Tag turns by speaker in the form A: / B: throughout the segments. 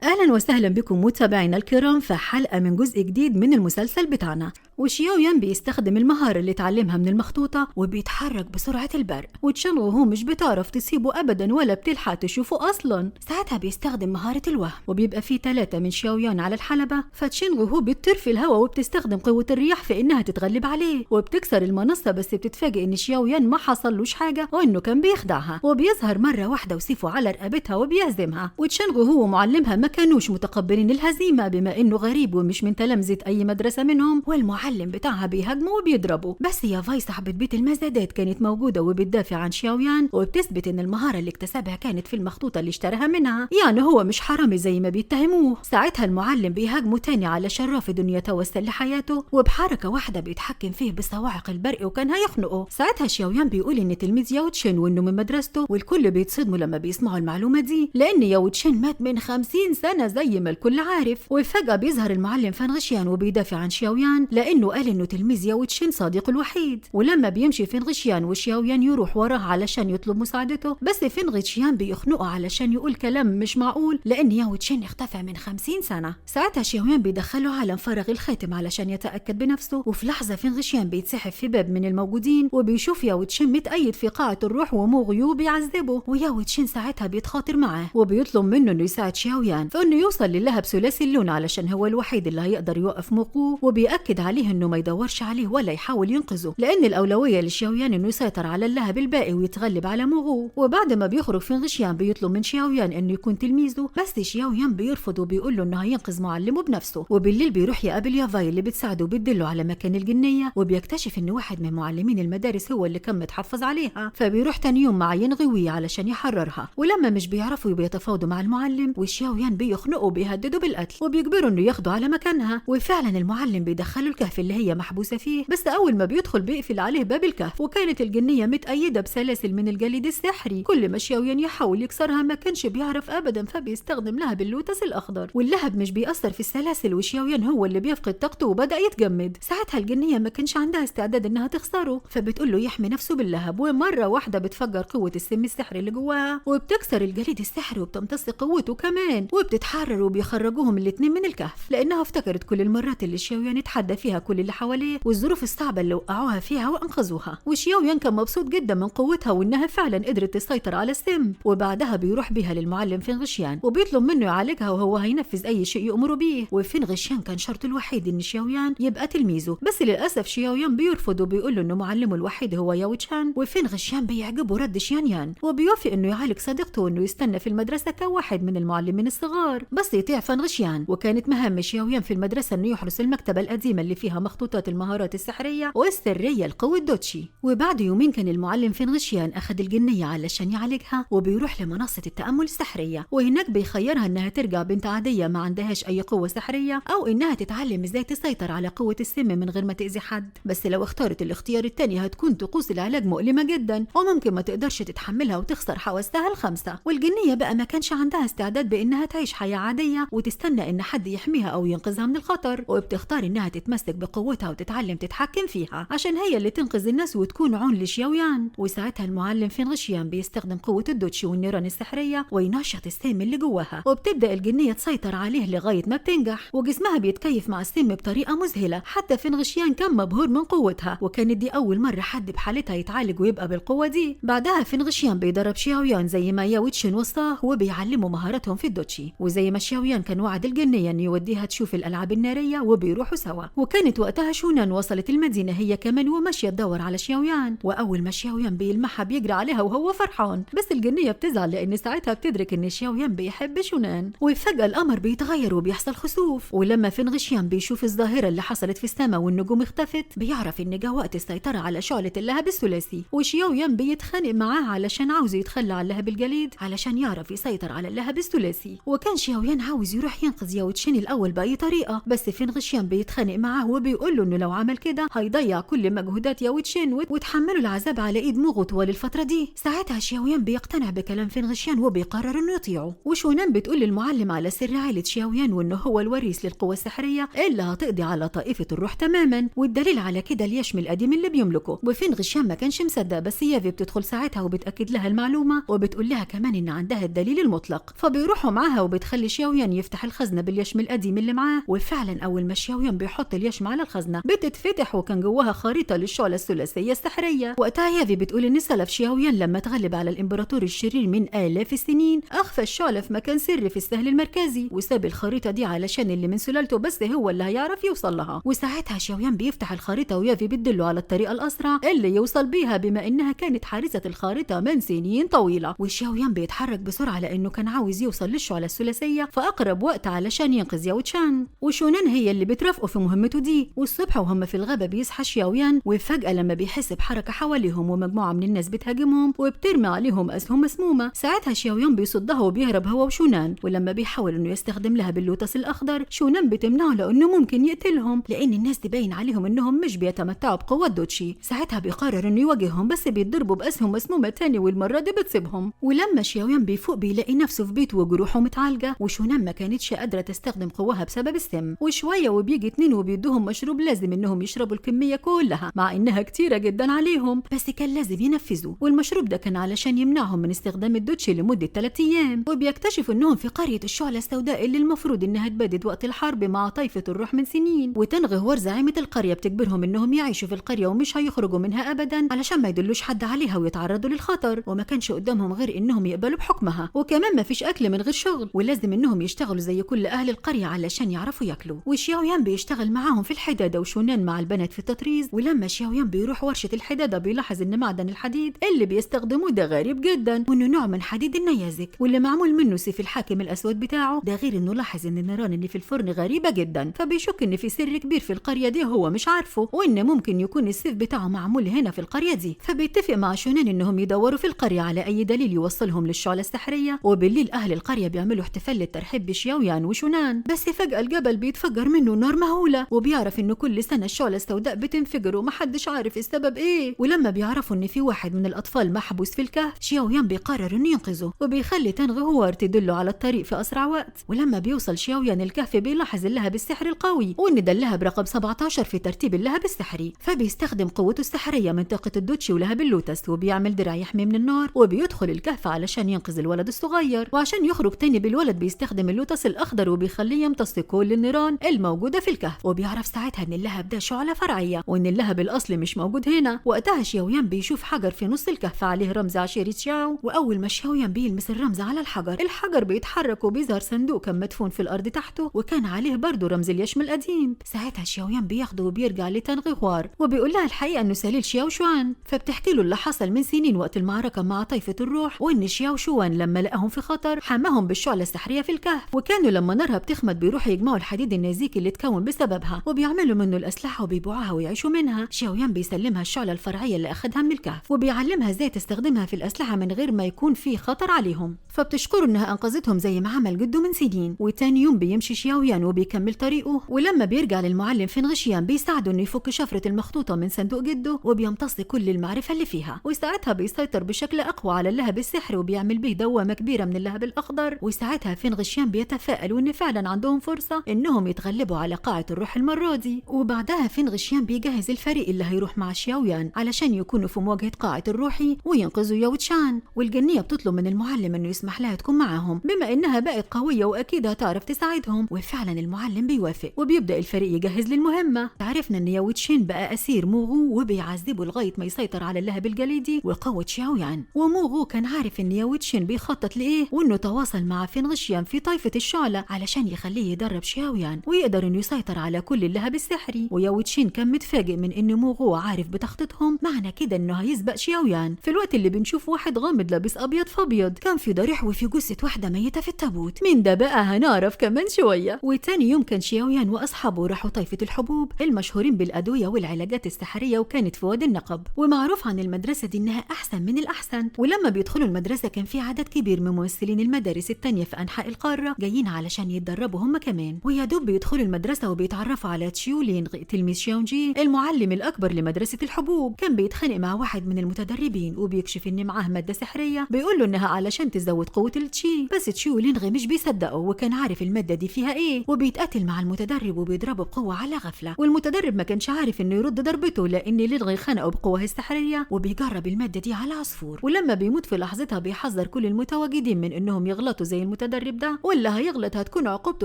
A: أهلا وسهلا بكم متابعينا الكرام في حلقة من جزء جديد من المسلسل بتاعنا. وشياو يان بيستخدم المهارة اللي اتعلمها من المخطوطة وبيتحرك بسرعة البرق، وتشان وهو مش بتعرف تسيبه أبدا ولا بتلحق تشوفه أصلا. ساعتها بيستخدم مهارة الوهم، وبيبقى فيه 3 من شياو يان على الحلبة، فتشين وهو بتطير في الهواء وبتستخدم قوة الرياح في إنها تتغلب عليه وبتكسر المنصة، بس بتتفاجئ إن شياو يان ما حصلوش حاجة وإنه كان بيخدعها. وبيظهر مرة واحدة وسيفه على رقبتها وبيهزمها، وتشان وهو معلمها ما كانوش متقبلين الهزيمة بما إنه غريب ومش من تلامذة أي مدرسة منهم، والمعلم بتاعها بيهاجمه وبيضربه. بس يا فاي صاحبة بيت المزادات كانت موجودة وبتدافع عن شياو يان وبتثبت إن المهارة اللي اكتسبها كانت في المخطوطة اللي اشتراها منها، يعني هو مش حرامي زي ما بيتهموه. ساعتها المعلم بيهاجمه تاني علشان رافض إنه يتوسل لحياته، وبحركة واحدة بيتحكم فيه بصواعق البرق وكان هيخنقه. ساعتها شياو يان بيقول إن تلميذ ياو تشين وإنه من مدرسته، والكل بيتصدموا لما بيسمعوا المعلومة دي لأن ياو تشين مات من 50 سنة زي ما الكل عارف. وفجأة بيظهر المعلم فان غشيان وبيدافع عن شياو يان لأنه قال إنه تلميذ ياو تشين صديقه الوحيد. ولما بيمشي فان غشيان وشياو يان يروح وراه علشان يطلب مساعدته، بس فان غشيان بيخنقه علشان يقول كلام مش معقول لأن ياو تشين اختفى من 50 سنة. ساعتها شياو يان بيدخله عالم فرغ الخاتم علشان يتأكد بنفسه، وفي لحظة فان غشيان بيتسحب في باب من الموجودين وبيشوف ياو تشين متقيد في قاعة الروح ومو غيوب بيعذبه، وياو تشين ساعتها بيتخاطر معاه وبيطلب منه إنه يساعد شياو يان فإنه يوصل للهب ثلاثي اللون علشان هو الوحيد اللي هيقدر يوقف موقوه، وبيأكد عليه إنه ما يدورش عليه ولا يحاول ينقذه لأن الأولوية لشياو يان إنه يسيطر على اللهب الباقي ويتغلب على موغو. وبعد ما بيخرج فين غشيان بيطلب من شياو يان إنه يكون تلميذه، بس شياو يان بيرفض وبيقول له إنه هينقذ معلمه بنفسه. وبالليل بيروح يقابل يافاي اللي بتساعده وبتدله على مكان الجنية، وبيكتشف إن واحد من معلمين المدارس هو اللي كان متحفظ عليها، فبيروح تاني يوم مع ينغوي علشان يحررها. ولما مش بيعرفوا بيتفاوضوا مع المعلم، وشياو يان بيخنقوا وبيهددوا بالقتل وبيجبروا إنه ياخدوا على مكانها. وفعلا المعلم بيدخله الكهف اللي هي محبوسة فيه، بس أول ما بيدخل بيقفل عليه باب الكهف، وكانت الجنية متأيدة بسلاسل من الجليد السحري. كل ما شياو يان يحاول يكسرها ما كانش بيعرف أبدا، فبيستخدم لهب اللوتس الأخضر، واللهب مش بيأثر في السلاسل وشياو يان هو اللي بيفقد طاقته وبدأ يتجمد. ساعتها الجنية ما كانش عندها استعداد إنها تخسره، فبتقول له يحمي نفسه باللهب، ومرة واحدة بتفجر قوة السم السحري اللي جواها وبتكسر الجليد السحري وبتمتص قوته كمان، وبتتحرر وبيخرجوهم الاتنين من الكهف لأنها افتكرت كل المرات اللي شياو يان اتحدى فيها كل اللي حواليه والظروف الصعبة اللي وقعوها فيها وأنقذوها. وشياو يان كان مبسوط جدا من قوتها وإنها فعلا قدرت تسيطر على السم. وبعدها بيروح بيها للمعلم فين غشيان وبيطلب منه يعالجها وهو هينفذ أي شيء يأمره بيه. وفين غشيان كان شرطه الوحيد إن شياو يان يبقى تلميذه، بس للأسف شياو يان بيرفض وبيقول له إنه معلمه الوحيد هو ياو تشان. وفين غشيان بيعجبه رد شيان يان وبيوافق إنه يعالج صديقته وإنه يستنى في المدرسة كواحد من المعلمين الصغار، بس يطيع فان غشيان. وكانت مهام شياو يان في المدرسة إنه يحرس المكتبة القديمة اللي فيها مخطوطات المهارات السحرية والسرية لقوة دوتشي. وبعد يومين كان المعلم فين غشيان أخذ الجنية علشان يعالجها، وبيروح لمنصة التأمل السحرية، وهناك بيخيرها إنها ترجع بنت عادية ما عندهاش أي قوة سحرية، أو إنها تتعلم إزاي تسيطر على قوة السم من غير ما تأذي حد. بس لو اختارت الاختيار التاني هتكون طقوس العلاج مؤلمة جدا وممكن ما تقدرش تتحملها وتخسر حواسها الخمسة. والجنية بقى ما كانش عندها استعداد بإنها تعيش حياة عادية وتستنى إن حد يحميها أو ينقذها من الخطر، وبتختار إنها تتمسك بقوتها وتتعلم تتحكم فيها عشان هي اللي تنقذ الناس وتكون عون لشياو يان. وساعتها المعلم فين غشيان بيستخدم قوة الدوتشي والنيران السحرية وينشط السم اللي جواها، وبتبدأ الجنية تسيطر عليه لغاية ما بتنجح، وجسمها بيتكيف مع السم بطريقة مذهلة. حتى فين غشيان كان مبهور من قوتها، وكانت دي أول مرة حد بحالتها يتعالج ويبقى بالقوة دي. بعدها فين غشيان بيدرب شياو يان زي ما ياو تشين وصاه وبيعلموا مهاراتهم في الدوتشي، وزي ما شياو يان كان وعد الجنية إنه يوديها تشوف الألعاب النارية وبيروحوا سوا. وكانت وقتها شونان وصلت المدينة هي كمان وماشية تدور على شياو يان، وأول ما شياو يان بيلمحها بيجري عليها وهو فرحان، بس الجنية بتزعل لأن ساعتها بتدرك إن شياو يان بيحب شونان. وفجأة القمر بيتغير وبيحصل خسوف، ولما فين غشيان بيشوف الظاهرة اللي حصلت في السماء والنجوم اختفت بيعرف إن جه وقت السيطرة على شعلة اللهب الثلاثي. وشياو يان بيتخانق معاه علشان عاوز يتخلى عن اللهب الجليد علشان يعرف يسيطر على اللهب الثلاثي. وكان شياو يان عاوز يروح ينقذ ياو تشين الأول بأي طريقة، بس فين غشيان بيتخانق معاه وبيقول له إنه لو عمل كده هيضيع كل مجهودات ياو تشين وتحمله العذاب على إيد موغو طوال الفترة دي. ساعتها شياو يان بيقتنع بكلام فين غشيان وبيقرر إنه يطيعه. وشونان بتقول للمعلم على سر عائلة شياو يان وإنه هو الوريث للقوة السحرية اللي هتقضي على طائفة الروح تماما، والدليل على كده اليشم القديم اللي بيملكه. وفين غشيان ما كانش مصدق، بس يافي بتدخل ساعتها وبتأكد لها المعلومة وبتقول لها كمان إن عندها الدليل المطلق، فبيروحوا معاها بتخلي شياويان يفتح الخزنة باليشم القديم اللي معاه، وفعلا أول ما شياويان بيحط اليشم على الخزنة بتتفتح وكان جواها خريطة للشعلة الثلاثية السحرية. وقتها يافي بتقول إن سلف شياويان لما تغلب على الإمبراطور الشرير من آلاف السنين أخفى الشعلة في مكان سري في السهل المركزي، وساب الخريطة دي علشان اللي من سلالته بس هو اللي هيعرف يوصل لها. وساعتها شياويان بيفتح الخريطة ويافي بتدله على الطريقة الأسرع اللي يوصل بيها بما إنها كانت حارسة الخريطة من سنين طويلة. وشياويان بيتحرك بسرعة لأنه كان عاوز يوصل للشعلة الثلاثية في أقرب وقت علشان ينقذ ياو تشان، وشونان هي اللي بترافقه في مهمته دي. والصبح وهم في الغابة بيصحى شياويان، وفجأة لما بيحس بحركة حواليهم ومجموعة من الناس بتهاجمهم وبترمي عليهم أسهم مسمومة، ساعتها شياويان بيصدها وبيهرب هو وشونان. ولما بيحاول إنه يستخدم لها باللوتس الأخضر، شونان بتمنعه لأنه ممكن يقتلهم لأن الناس دي باين عليهم إنهم مش بيتمتعوا بقوة دوتشي. ساعتها بيقرر إنه يواجههم بس بيتضربوا بأسهم مسمومة تاني والمرة دي بتسيبهم. ولما شياويان بيفوق بيلاقي نفسه في بيته وجروحه متعالجة، وشونان ما كانتش قادرة تستخدم قواها بسبب السم. وشوية وبيجي اتنين وبيدوهم مشروب لازم إنهم يشربوا الكمية كلها مع إنها كتيرة جدا عليهم، بس كان لازم ينفذوا. والمشروب ده كان علشان يمنعهم من استخدام الدوتشي لمدة 3 أيام. وبيكتشفوا إنهم في قرية الشعلة السوداء اللي المفروض إنها اتبادت وقت الحرب مع طائفة الروح من سنين، وتنغهور زعيمة القرية بتجبرهم إنهم يعيشوا في القرية ومش هيخرجوا منها أبدا علشان ما يدلوش حد عليها ويتعرضوا للخطر. وما كانش قدامهم غير إنهم يقبلوا بحكمها، وكمان ما فيش أكل من غير شغل، ولازم إنهم يشتغلوا زي كل أهل القرية علشان يعرفوا ياكلوا. وشياويان بيشتغل معاهم في الحدادة وشونان مع البنات في التطريز. ولما شياويان بيروح ورشة الحدادة بيلاحظ إن معدن الحديد اللي بيستخدموه ده غريب جدا، وإنه نوع من حديد النيازك واللي معمول منه سيف الحاكم الأسود بتاعه ده، غير إنه لاحظ إن النيران اللي في الفرن غريبة جدا. فبيشك إن في سر كبير في القرية دي هو مش عارفه، وإن ممكن يكون السيف بتاعه معمول هنا في القرية دي. فبيتفق مع شونان إنهم يدوروا في القرية على أي دليل يوصلهم للشعلة السحرية. وبالليل أهل القرية بيعملوا احتفال للترحيب بشياويان وشونان، بس فجأة الجبل بيتفجر منه نار مهولة، وبيعرف إنه كل سنة الشعلة السوداء بتنفجر ومحدش عارف السبب إيه. ولما بيعرفوا إن في واحد من الأطفال محبوس في الكهف، شياويان بيقرر إنه ينقذه وبيخلي تنغهوار تدله على الطريق في أسرع وقت. ولما بيوصل شياويان الكهف بيلاحظ اللهب السحري القوي، وإن ده اللهب رقم 17 في ترتيب اللهب السحري. فبيستخدم قوته السحرية من طاقة الدوتشي ولهب اللوتس، وبيعمل درع يحمي من النار، وبيدخل الكهف علشان ينقذ الولد الصغير. وعشان يخرج تاني بالولد بيستخدم اللوتس الأخضر وبيخليه يمتص كل النيران الموجودة في الكهف. وبيعرف ساعتها إن اللهب ده شعلة فرعية وإن اللهب الأصلي مش موجود هنا. وقتها شياويان بيشوف حجر في نص الكهف عليه رمز عشيرة شاو، وأول ما شياويان بيلمس الرمز على الحجر بيتحرك وبيظهر صندوق كان مدفون في الأرض تحته، وكان عليه برضه رمز اليشم القديم. ساعتها شياويان بياخده وبيرجع لتنغهوار وبيقول لها الحقيقة إنه سليل شياو شوان. فبتحكي له اللي حصل من سنين وقت المعركة مع طائفة الروح، وإن شياو شوان لما لقاهم في خطر حماهم بالشعلة السحرية في الكهف، وكانوا لما نارها بتخمد بيروحوا يجمعوا الحديد النازيكي اللي اتكون بسببها وبيعملوا منه الأسلحة وبيبيعوها ويعيشوا منها. شياويان بيسلمها الشعلة الفرعية اللي أخدها من الكهف، وبيعلمها ازاي تستخدمها في الأسلحة من غير ما يكون في خطر عليهم. فبتشكره إنها أنقذتهم زي ما عمل جده من سنين. وتاني يوم بيمشي شياويان وبيكمل طريقه، ولما بيرجع للمعلم فنغشيان بيساعده إنه يفك شفرة المخطوطة من صندوق جده وبيمتص كل المعرفة اللي فيها. وساعتها بيسيطر بشكل أقوى على اللهب السحري وبيعمل به دوامة كبيرة من اللهب الأخضر. وساعتها فنغشيان بيتفائل إن فعلا عندهم فرصة إنهم يتغلبوا على قاعة الروح المرة دي. وبعدها فنغشيان بيجهز الفريق اللي هيروح مع شياويان علشان يكونوا في مواجهة قاعة الروحي وينقذوا ياو تشان. والجنية بتطلب من المعلم إنه يسمح لها تكون معاهم بما إنها بقت قوية وأكيد هتعرف تساعدهم. وفعلا المعلم بيوافق وبيبدأ الفريق يجهز للمهمة. عرفنا إن ياو تشين بقى أسير موغو وبيعذبه لغاية ما يسيطر على اللهب الجليدي وقوة شياويان. وموغو كان عارف إن ياو تشين بيخطط لإيه، وإنه تواصل مع فنغشيان في طائفة الشعلة علشان يخليه يدرب شياويان ويقدر إنه يسيطر على كل اللهب السحري. وياو تشين كان متفاجئ من إن موغو عارف بتخطيطهم، معنى كده إنه هيسبق شياويان. في الوقت اللي بنشوف واحد غامض لابس أبيض فأبيض كان في ضريح وفي جثة واحدة ميتة في التابوت. من ده بقى هنعرف كمان شوية. وتاني يوم كان شياويان وأصحابه راحوا طائفة الحبوب المشهورين بالأدوية والعلاجات السحرية، وكانت في وادي النقب. ومعروف عن المدرسة دي إنها أحسن من الأحسن. ولما بيدخلوا المدرسة كان في عدد كبير من ممثلين المدارس التانية في أنحاء القارة جايين علشان يتدربوا هم كمان. ويا دوب بيدخلوا المدرسة وبيتعرفوا على تشيولين تلميذ شيونجي المعلم الأكبر لمدرسة الحبوب. كان بيتخانق مع واحد من المتدربين وبيكشف إن معاه مادة سحرية بيقول له إنها علشان تزود قوة التشي، بس تشيولين مش بيصدقه وكان عارف المادة دي فيها إيه. وبيتقاتل مع المتدرب وبيضربه بقوة على غفلة، والمتدرب ما كانش عارف إنه يرد ضربته لأن لدغي خنقه بقوة السحرية. وبيجرب المادة دي على عصفور، ولما بيموت في لحظتها بيحذر كل المتواجدين من إنهم يغلطوا زي المتدرب المدرب ده، واللي هيغلط هتكون عقوبته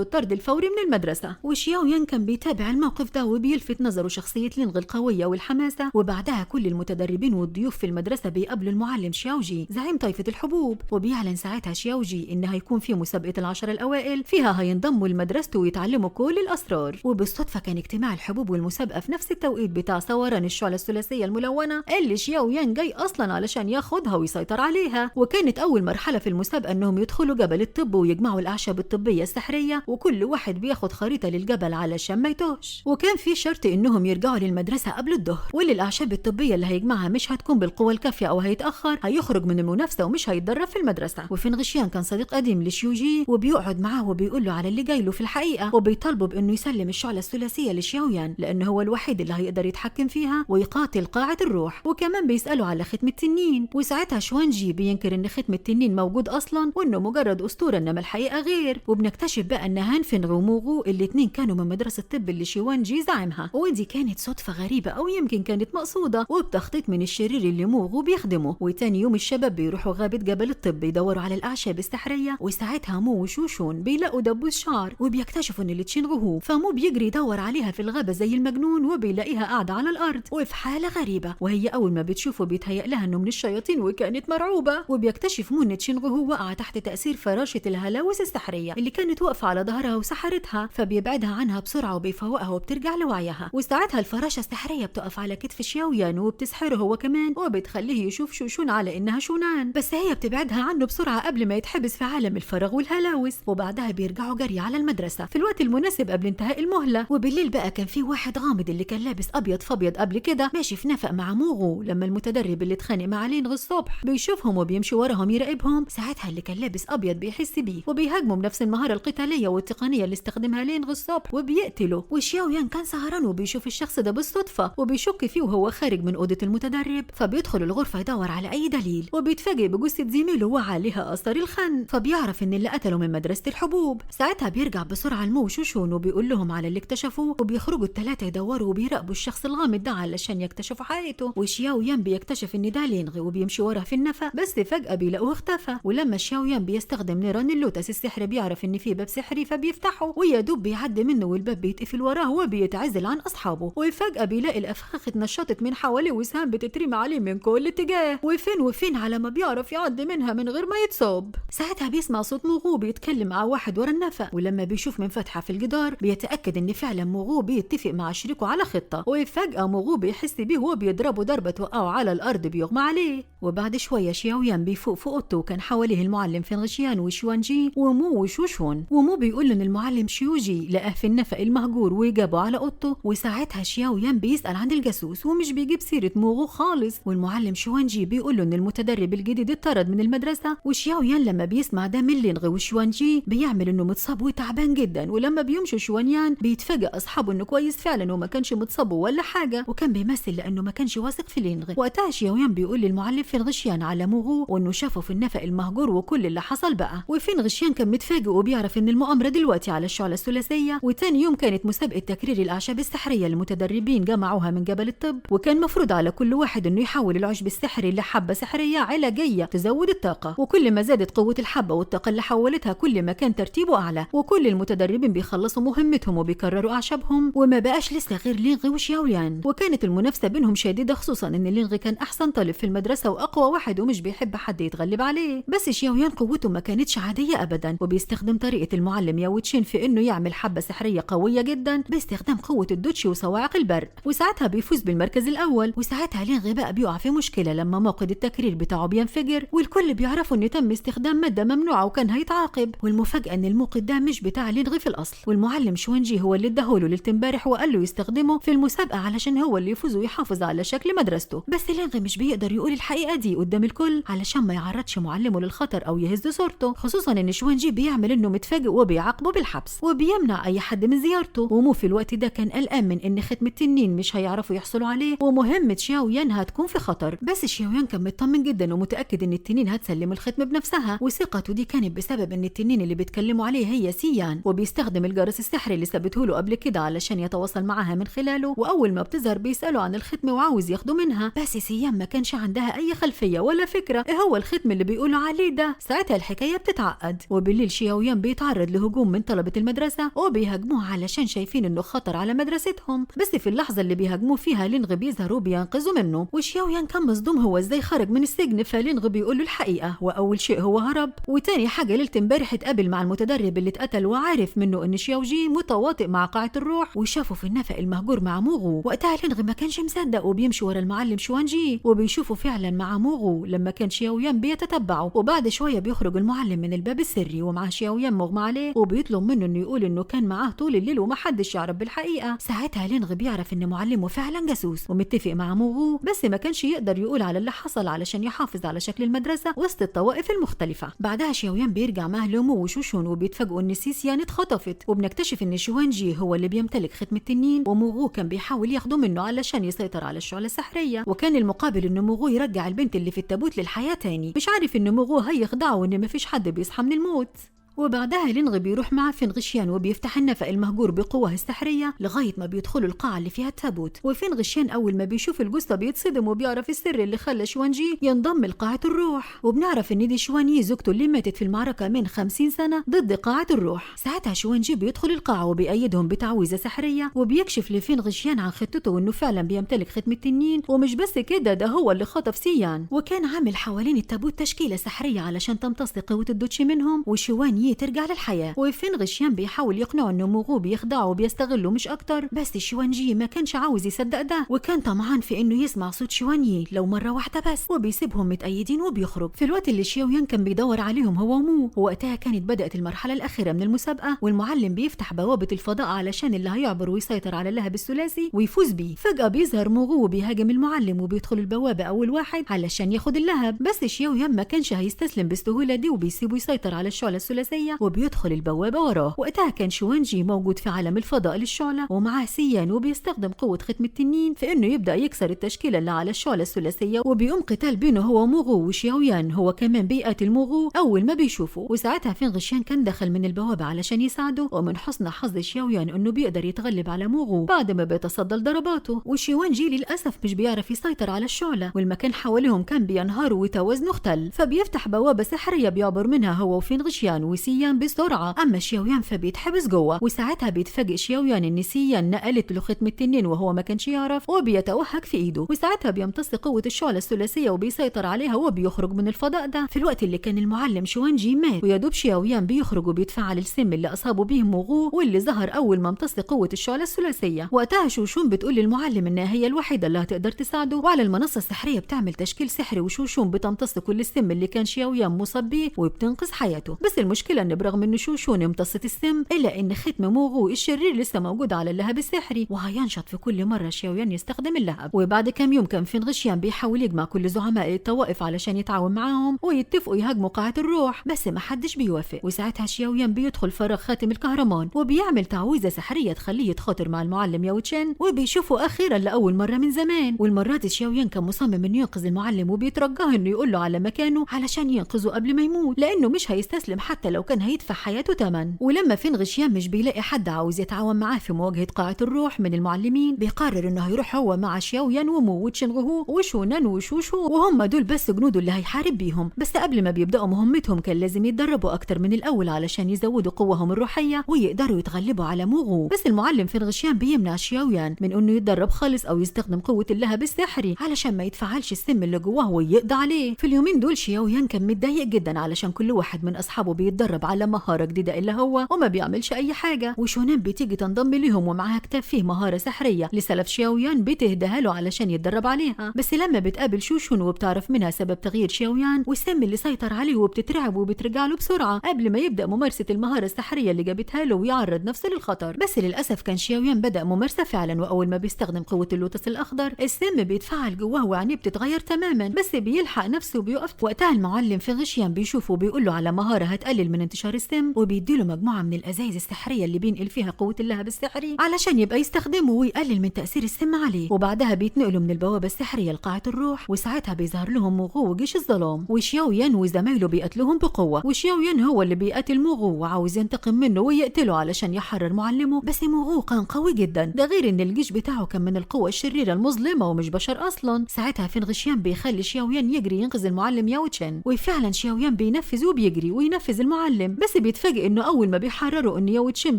A: الطرد الفوري من المدرسة. وشياو يان كان بيتابع الموقف ده وبيلفت نظره شخصية لينغ القوية والحماسة. وبعدها كل المتدربين والضيوف في المدرسة بيقابلوا المعلم شياوجي زعيم طائفة الحبوب، وبيعلن ساعتها شياوجي إن هيكون في مسابقة ال10 الأوائل فيها هينضموا لمدرسته ويتعلموا كل الأسرار. وبالصدفة كان اجتماع الحبوب والمسابقة في نفس التوقيت بتاع ثوران الشعلة الثلاثية الملونة اللي شياو يان جاي أصلا علشان ياخدها ويسيطر عليها. وكانت أول مرحلة في المسابقة إنهم يدخلوا جبل الطب ويجمعوا الأعشاب الطبية السحرية، وكل واحد بياخد خريطة للجبل علشان ما يتوهش. وكان في شرط إنهم يرجعوا للمدرسة قبل الظهر، واللي الأعشاب الطبية اللي هيجمعها مش هتكون بالقوة الكافية أو هيتأخر هيخرج من المنافسة ومش هيتدرب في المدرسة. وفين غشيان كان صديق قديم لشيوجي وبيقعد معاه وبيقول له على اللي جاي له في الحقيقة، وبيطالبه بإنه يسلم الشعلة الثلاثية لشياويان لأنه هو الوحيد اللي هيقدر يتحكم فيها ويقاتل قاعد الروح. وكمان بيسأله على ختم التنين، وساعتها شوانجي بينكر إن ختم التنين موجود أصلا وإنه مجرد أسطورة إنما الحقيقة غير. وبنكتشف بقى إن هانفينغ وموغو الاتنين كانوا من مدرسة الطب اللي شوانجي زعمها، ودي كانت صدفة غريبة أو يمكن كانت مقصودة وبتخطيط من الشرير اللي موغو بيخدمه. وتاني يوم الشباب بيروحوا غابة جبل الطب يدوروا على الأعشاب السحرية، وساعتها مو وشوشون بيلاقوا دبوس شعر وبيكتشفوا إن اللي تشينغهو، فمو بيجري يدور عليها في الغابة زي المجنون وبيلاقيها قاعدة على الأرض وفي حالة غريبة. وهي أول ما بتشوفه بيتهيأ لها إنه من الشياطين وكانت مرعوبة. وبيكتشف مو إن تشينغهو وقع تحت تأثير فراشة الهلاوس السحرية اللي كانت واقفة على ظهرها وسحرتها، فبيبعدها عنها بسرعة وبيفوقها وبترجع لوعيها. وساعتها الفراشة السحرية بتقف على كتف شياويان وبتسحره هو كمان وبتخليه يشوف شوشون على إنها شونان، بس هي بتبعدها عنه بسرعة قبل ما يتحبس في عالم الفراغ والهلاوس. وبعدها بيرجعوا جري على المدرسة في الوقت المناسب قبل انتهاء المهلة. وبالليل بقى كان في واحد غامض اللي كان لابس أبيض فابيض قبل كده ماشي في نفق مع موغو، لما المتدرب اللي اتخانق مع لينغ الصبح بيشوفهم وبيمشي وراهم يراقبهم، ساعتها اللي كان لابس أبيض بيحس بيه وبيهاجمه بنفس المهارة القتالية والتقنية اللي استخدمها لينغ الصبح وبيقتله. وشياو يان كان سهران وبيشوف الشخص ده بالصدفة وبيشك فيه وهو خارج من أوضة المتدرب، فبيدخل الغرفة يدور على أي دليل وبيتفاجئ بجثة زميله وعليها أثر الخن، فبيعرف إن اللي قتله من مدرسة الحبوب. ساعتها بيرجع بسرعة لمو وشوشون وبيقول لهم على اللي اكتشفوه، وبيخرجوا الثلاثة يدوروا وبيراقبوا الشخص الغامض ده علشان يكتشفوا حقيقته. وشياو يان بيكتشف إن ده لينغ وبيمشي وراه في النفق، بس فجأة بيلاقوه اختفى. ولما شياو يان بيستخدم نيران اللوتس السحر بيعرف إن في باب سحري فبيفتحه، ويا دوب بيعدي منه والباب بيتقفل وراه وبيتعزل عن أصحابه. وفجأة بيلاقي الأفخاخ اتنشطت من حواليه وسهام بتترمي عليه من كل اتجاه، وفين على ما بيعرف يعدي منها من غير ما يتصاب. ساعتها بيسمع صوت موغو بيتكلم مع واحد ورا النفق، ولما بيشوف من فتحة في الجدار بيتأكد إن فعلا موغو بيتفق مع شريكه على خطة. وفجأة موغو بيحس بيه وهو بيضربه ضربة توقعه على الأرض بيغمى عليه. وبعد شوية شياويان بيفوق في أوضته وكان حواليه المعلم فينغشيان وشوانجي ومو وشوشون. ومو بيقول إن المعلم شيوجي لقاه في النفق المهجور ويجابه على أوضته. وساعتها شياويان بيسأل عن الجاسوس ومش بيجيب سيرة موغو خالص. والمعلم شوانجي بيقول له إن المتدرب الجديد اتطرد من المدرسة. وشياويان لما بيسمع ده من لينغ وشوانجي بيعمل إنه متصاب وتعبان جدا. ولما بيمشوا شوانيان بيتفاجئ أصحابه إنه كويس فعلا وما كانش متصاب ولا حاجة، وكان بيمثل لأنه ما كانش واثق في لينغ. وقتها شياويان بيقول للمعلم فينغشيان على موغو وإنه شافه في النفق المهجور وكل اللي حصل بقى. وفينغشيان كان متفاجئ وبيعرف إن المؤامرة دلوقتي على الشعلة الثلاثية. وتاني يوم كانت مسابقة تكرير الأعشاب السحرية المتدربين جمعوها من جبل الطب، وكان مفروض على كل واحد إنه يحول العشب السحري لحبة سحرية علاجية تزود الطاقة. وكل ما زادت قوة الحبة والطاقة اللي حولتها كل ما كان ترتيبه أعلى. وكل المتدربين بيخلصوا مهمتهم وبيكرروا أعشابهم، وما بقاش لسه غير لينغ وشياويان. وكانت المنافسة بينهم شديدة، خصوصا إن لينغ كان أحسن طالب في المدرسة وأقوى واحد ومش بيحب حد يتغلب عليه. بس شياويان قوته ما كانتش عادية أبدا، وبيستخدم طريقة المعلم ياوتشين في إنه يعمل حبة سحرية قوية جدا باستخدام قوة الدوتشي وصواعق البرق، وساعتها بيفوز بالمركز الأول. وساعتها لينغ بقى بيقع في مشكلة لما موقد التكرير بتاعه بينفجر، والكل بيعرفوا إن تم استخدام مادة ممنوعة وكان هيتعاقب. والمفاجأة إن الموقد ده مش بتاع لينغ في الأصل، والمعلم شوانجي هو اللي اداهوله ليلة امبارح وقال له يستخدمه في المسابقة علشان هو اللي يفوز ويحافظ على شكل مدرسته. بس لينغ مش بيقدر يقول الحقيقة دي قدام الكل علشان ما يعرضش معلمه للخطر أو يهز صورته، خصوصا إن شوانجي بيعمل إنه متفاجئ وبيعاقبه بالحبس وبيمنع أي حد من زيارته. ومو في الوقت ده كان قلقان من إن ختم التنين مش هيعرفوا يحصلوا عليه ومهمة شياويان هتكون في خطر. بس شياويان كان مطمن جدا ومتأكد إن التنين هتسلم الختم بنفسها، وثقته دي كانت بسبب إن التنين اللي بيتكلموا عليه هي سيان، وبيستخدم الجرس السحري اللي ثبته له قبل كده علشان يتواصل معاها من خلاله. وأول ما بتظهر بيسأله عن الختم وعاوز ياخده منها، بس سيان ما كانش عندها أي خلفية ولا فكرة إيه هو الختم اللي بيقولوا عليه ده. ساعتها الحكاية بتتعقد معقد. وبالليل شياو يان بيتعرض لهجوم من طلبة المدرسة وبيهاجموه علشان شايفين انه خطر على مدرستهم، بس في اللحظة اللي بيهاجموه فيها لينغ بيظهر وبينقذوا منه. وشياو يان كان مصدوم هو ازاي خرج من السجن، فلينغ بيقول له الحقيقة، واول شيء هو هرب، وتاني حاجة ليلة امبارح اتقابل مع المتدرب اللي اتقتل وعارف منه ان شياو جي متواطئ مع قاعة الروح، وشافه في النفق المهجور مع موغو. وقتها لينغ ما كانش مصدق وبيمشي ورا المعلم شوانجي وبيشوفه فعلا مع موغو لما كان شياو يان بيتتبعه. وبعد شوية بيخرج المعلم من الباب السري ومع شياو يان مغمى عليه وبيطلب منه انه يقول انه كان معاه طول الليل ومحدش يعرف بالحقيقة. ساعتها لينغ بيعرف ان معلمه فعلا جاسوس ومتفق مع موغو، بس ما كانش يقدر يقول على اللي حصل علشان يحافظ على شكل المدرسة وسط الطوائف المختلفة. بعدها شياو يان بيرجع مع لومو وشوشون وبيتفاجئوا ان سيسيان اتخطفت، وبنكتشف ان شوانجي هو اللي بيمتلك ختم التنين، وموغو كان بيحاول ياخده منه علشان يسيطر على الشعلة السحرية. وكان المقابل ان موغو يرجع البنت اللي في التابوت للحياة تاني، مش عارف ان موغو هيخدعه وان مفيش حد بيصحى من الموت. وبعدها لينغ بيروح مع فينغشيان وبيفتح النفق المهجور بقوة السحرية لغاية ما بيدخلوا القاعة اللي فيها التابوت. وفينغشيان أول ما بيشوف الجثة بيتصدم وبيعرف السر اللي خلى شوانجي ينضم لقاعة الروح، وبنعرف إن دي شوانيي زوجته اللي ماتت في المعركة من 50 سنة ضد قاعة الروح. ساعتها شوانجي بيدخل القاعة وبيأيدهم بتعويذة سحرية وبيكشف لفينغشيان عن خطته وإنه فعلا بيمتلك ختم التنين، ومش بس كده ده هو اللي خطف سيان وكان عامل حوالين التابوت تشكيلة سحرية علشان تمتص قوة الدوتشي منهم وشوانيي ترجع للحياة. وفينغشيان بيحاول يقنعه انه موغو بيخدعه وبيستغله مش اكتر، بس شوانجي ما كانش عاوز يصدق ده وكان طمعان في انه يسمع صوت شوانيي لو مرة واحدة بس، وبيسيبهم متأيدين وبيخرج في الوقت اللي شياو يان كان بيدور عليهم هو ومو. ووقتها كانت بدأت المرحلة الأخيرة من المسابقة والمعلم بيفتح بوابة الفضاء علشان اللي هيعبر ويسيطر على اللهب الثلاثي ويفوز بيه. فجأة بيظهر موغو وبيهاجم المعلم وبيدخل البوابة أول واحد علشان ياخد اللهب، بس شياو يان ما كانش هيستسلم بالسهولة دي وبيسيبه يسيطر على الشعلة الثلاثية وبيدخل البوابة وراه. وقتها كان شوانجي موجود في عالم الفضاء للشعلة ومعاه سيان وبيستخدم قوة ختم التنين في انه يبدأ يكسر التشكيلة اللي على الشعلة الثلاثية، وبيقوم قتال بينه هو وموغو. وشياو يان هو كمان بيقاتل موغو أول ما بيشوفه، وساعتها فينغشيان كان دخل من البوابة علشان يساعده، ومن حسن حظ شياو يان انه بيقدر يتغلب على موغو بعد ما بيتصدى لضرباته. وشوانجي للأسف مش بيعرف يسيطر على الشعلة والمكان حواليهم كان بينهار وتوازنه اختل، فبيفتح بوابة سحرية بيعبر منها هو وفينغشيان وسيان بسرعة. اما شياو يان فبيتحبس جوه، وساعتها بيتفاجئ شياو يان ان سيان نقلت له ختم التنين وهو ما كانش يعرف وبيتوهج في ايده، وساعتها بيمتص قوة الشعلة الثلاثية وبيسيطر عليها وبيخرج من الفضاء ده في الوقت اللي كان المعلم شوانجي مات. ويدوب شياو يان بيخرج وبيتفعل السم اللي اصابه بيه موغو واللي ظهر اول ما امتص قوة الشعلة الثلاثية. وقتها شوشون بتقول للمعلم انها هي الوحيدة اللي هتقدر تساعده، وعلى المنصة السحرية بتعمل تشكيل سحري وشوشون بتمتص كل السم اللي كان شياو يان مصاب بيه وبتنقذ حياته. بس المشكلة ان برغم ان شوشون امتصت السم الا ان ختم موغو الشرير لسه موجود على اللهب السحري وهينشط في كل مرة شياو يان يستخدم اللهب. وبعد كام يوم كان فينغشيان بيحاول يجمع كل زعماء الطوائف علشان يتعاون معاهم ويتفقوا يهاجموا قاعة الروح، بس ما حدش بيوافق. وساعتها شياو يان بيدخل فراغ خاتم الكهرمان وبيعمل تعويذة سحرية تخليه يتخاطر مع المعلم ياو تشين وبيشوفوا اخيرا لاول مرة من زمان. والمرة دي شياو يان كان مصمم انه ينقذ المعلم وبيترجاه انه يقول له على مكانه علشان ينقذه قبل ما يموت، لانه مش هيستسلم حتى لو كان هيدفع حياته ثمن. ولما فينغشيان مش بيلاقي حد عاوز يتعاون معاه في مواجهة قاعة الروح من المعلمين بيقرر انه هيروح هو مع شياو يان ومو وتشينغهو وشونان وشوشو، وهم دول بس جنوده اللي هيحارب بيهم. بس قبل ما بيبدأوا مهمتهم كان لازم يتدربوا اكتر من الاول علشان يزودوا قوهم الروحية ويقدروا يتغلبوا على موغو. بس المعلم فينغشيان بيمنع شياو يان من انه يتدرب خالص او يستخدم قوة اللهب السحري علشان ما يتفعلش السم اللي جواه ويقضي عليه. في اليومين دول شياو يان كان متضايق جدا علشان كل واحد من اصحابه بيتدرب على مهارة جديدة الا هو وما بيعملش اي حاجة. وشونان بتيجي تنضم ليهم ومعاها كتاب فيه مهارة سحرية لسلف شياو يان بتهديها له علشان يتدرب عليها. بس لما بتقابل شوشون وبتعرف منها سبب تغيير شياو يان والسم اللي سيطر عليه وبتترعب وبترجع له بسرعة قبل ما يبدأ ممارسة المهارة السحرية اللي جابتها له ويعرض نفسه للخطر. بس للأسف كان شياو يان بدأ ممارسة فعلا، وأول ما بيستخدم قوة اللوتس الأخضر السم بيتفاعل جواه وعينيه بتتغير تماما، بس بيلحق نفسه وبيقف. وقتها المعلم فينغشيان بيشوفه وبيقول له على مهارة هتقلل من انتشار السم وبيديله مجموعة من الأزايز السحرية اللي بينقل فيها قوة اللهب السحري علشان يبقى يستخدمه ويقلل من تأثير السم عليه. وبعدها بيتنقلوا من البوابة السحرية لقاعة الروح، وساعتها بيظهر لهم موغو وجيش الظلام وشياو يان وزمايله بيقتلوهم بقوة. وشياو يان هو اللي بيقتل موغو وعاوز ينتقم منه ويقتله علشان يحرر معلمه، بس موغو كان قوي جدا، ده غير ان الجيش بتاعه كان من القوة الشريرة المظلمة ومش بشر اصلا. ساعتها فينغشيان بيخلي شياو يان يجري ينقذ المعلم ياو تشين، وفعلا شياو يان بينفذ وبيجري وينفذ المعلم المعلم، بس بيتفاجئ انه اول ما بيحرروا ان ياو تشين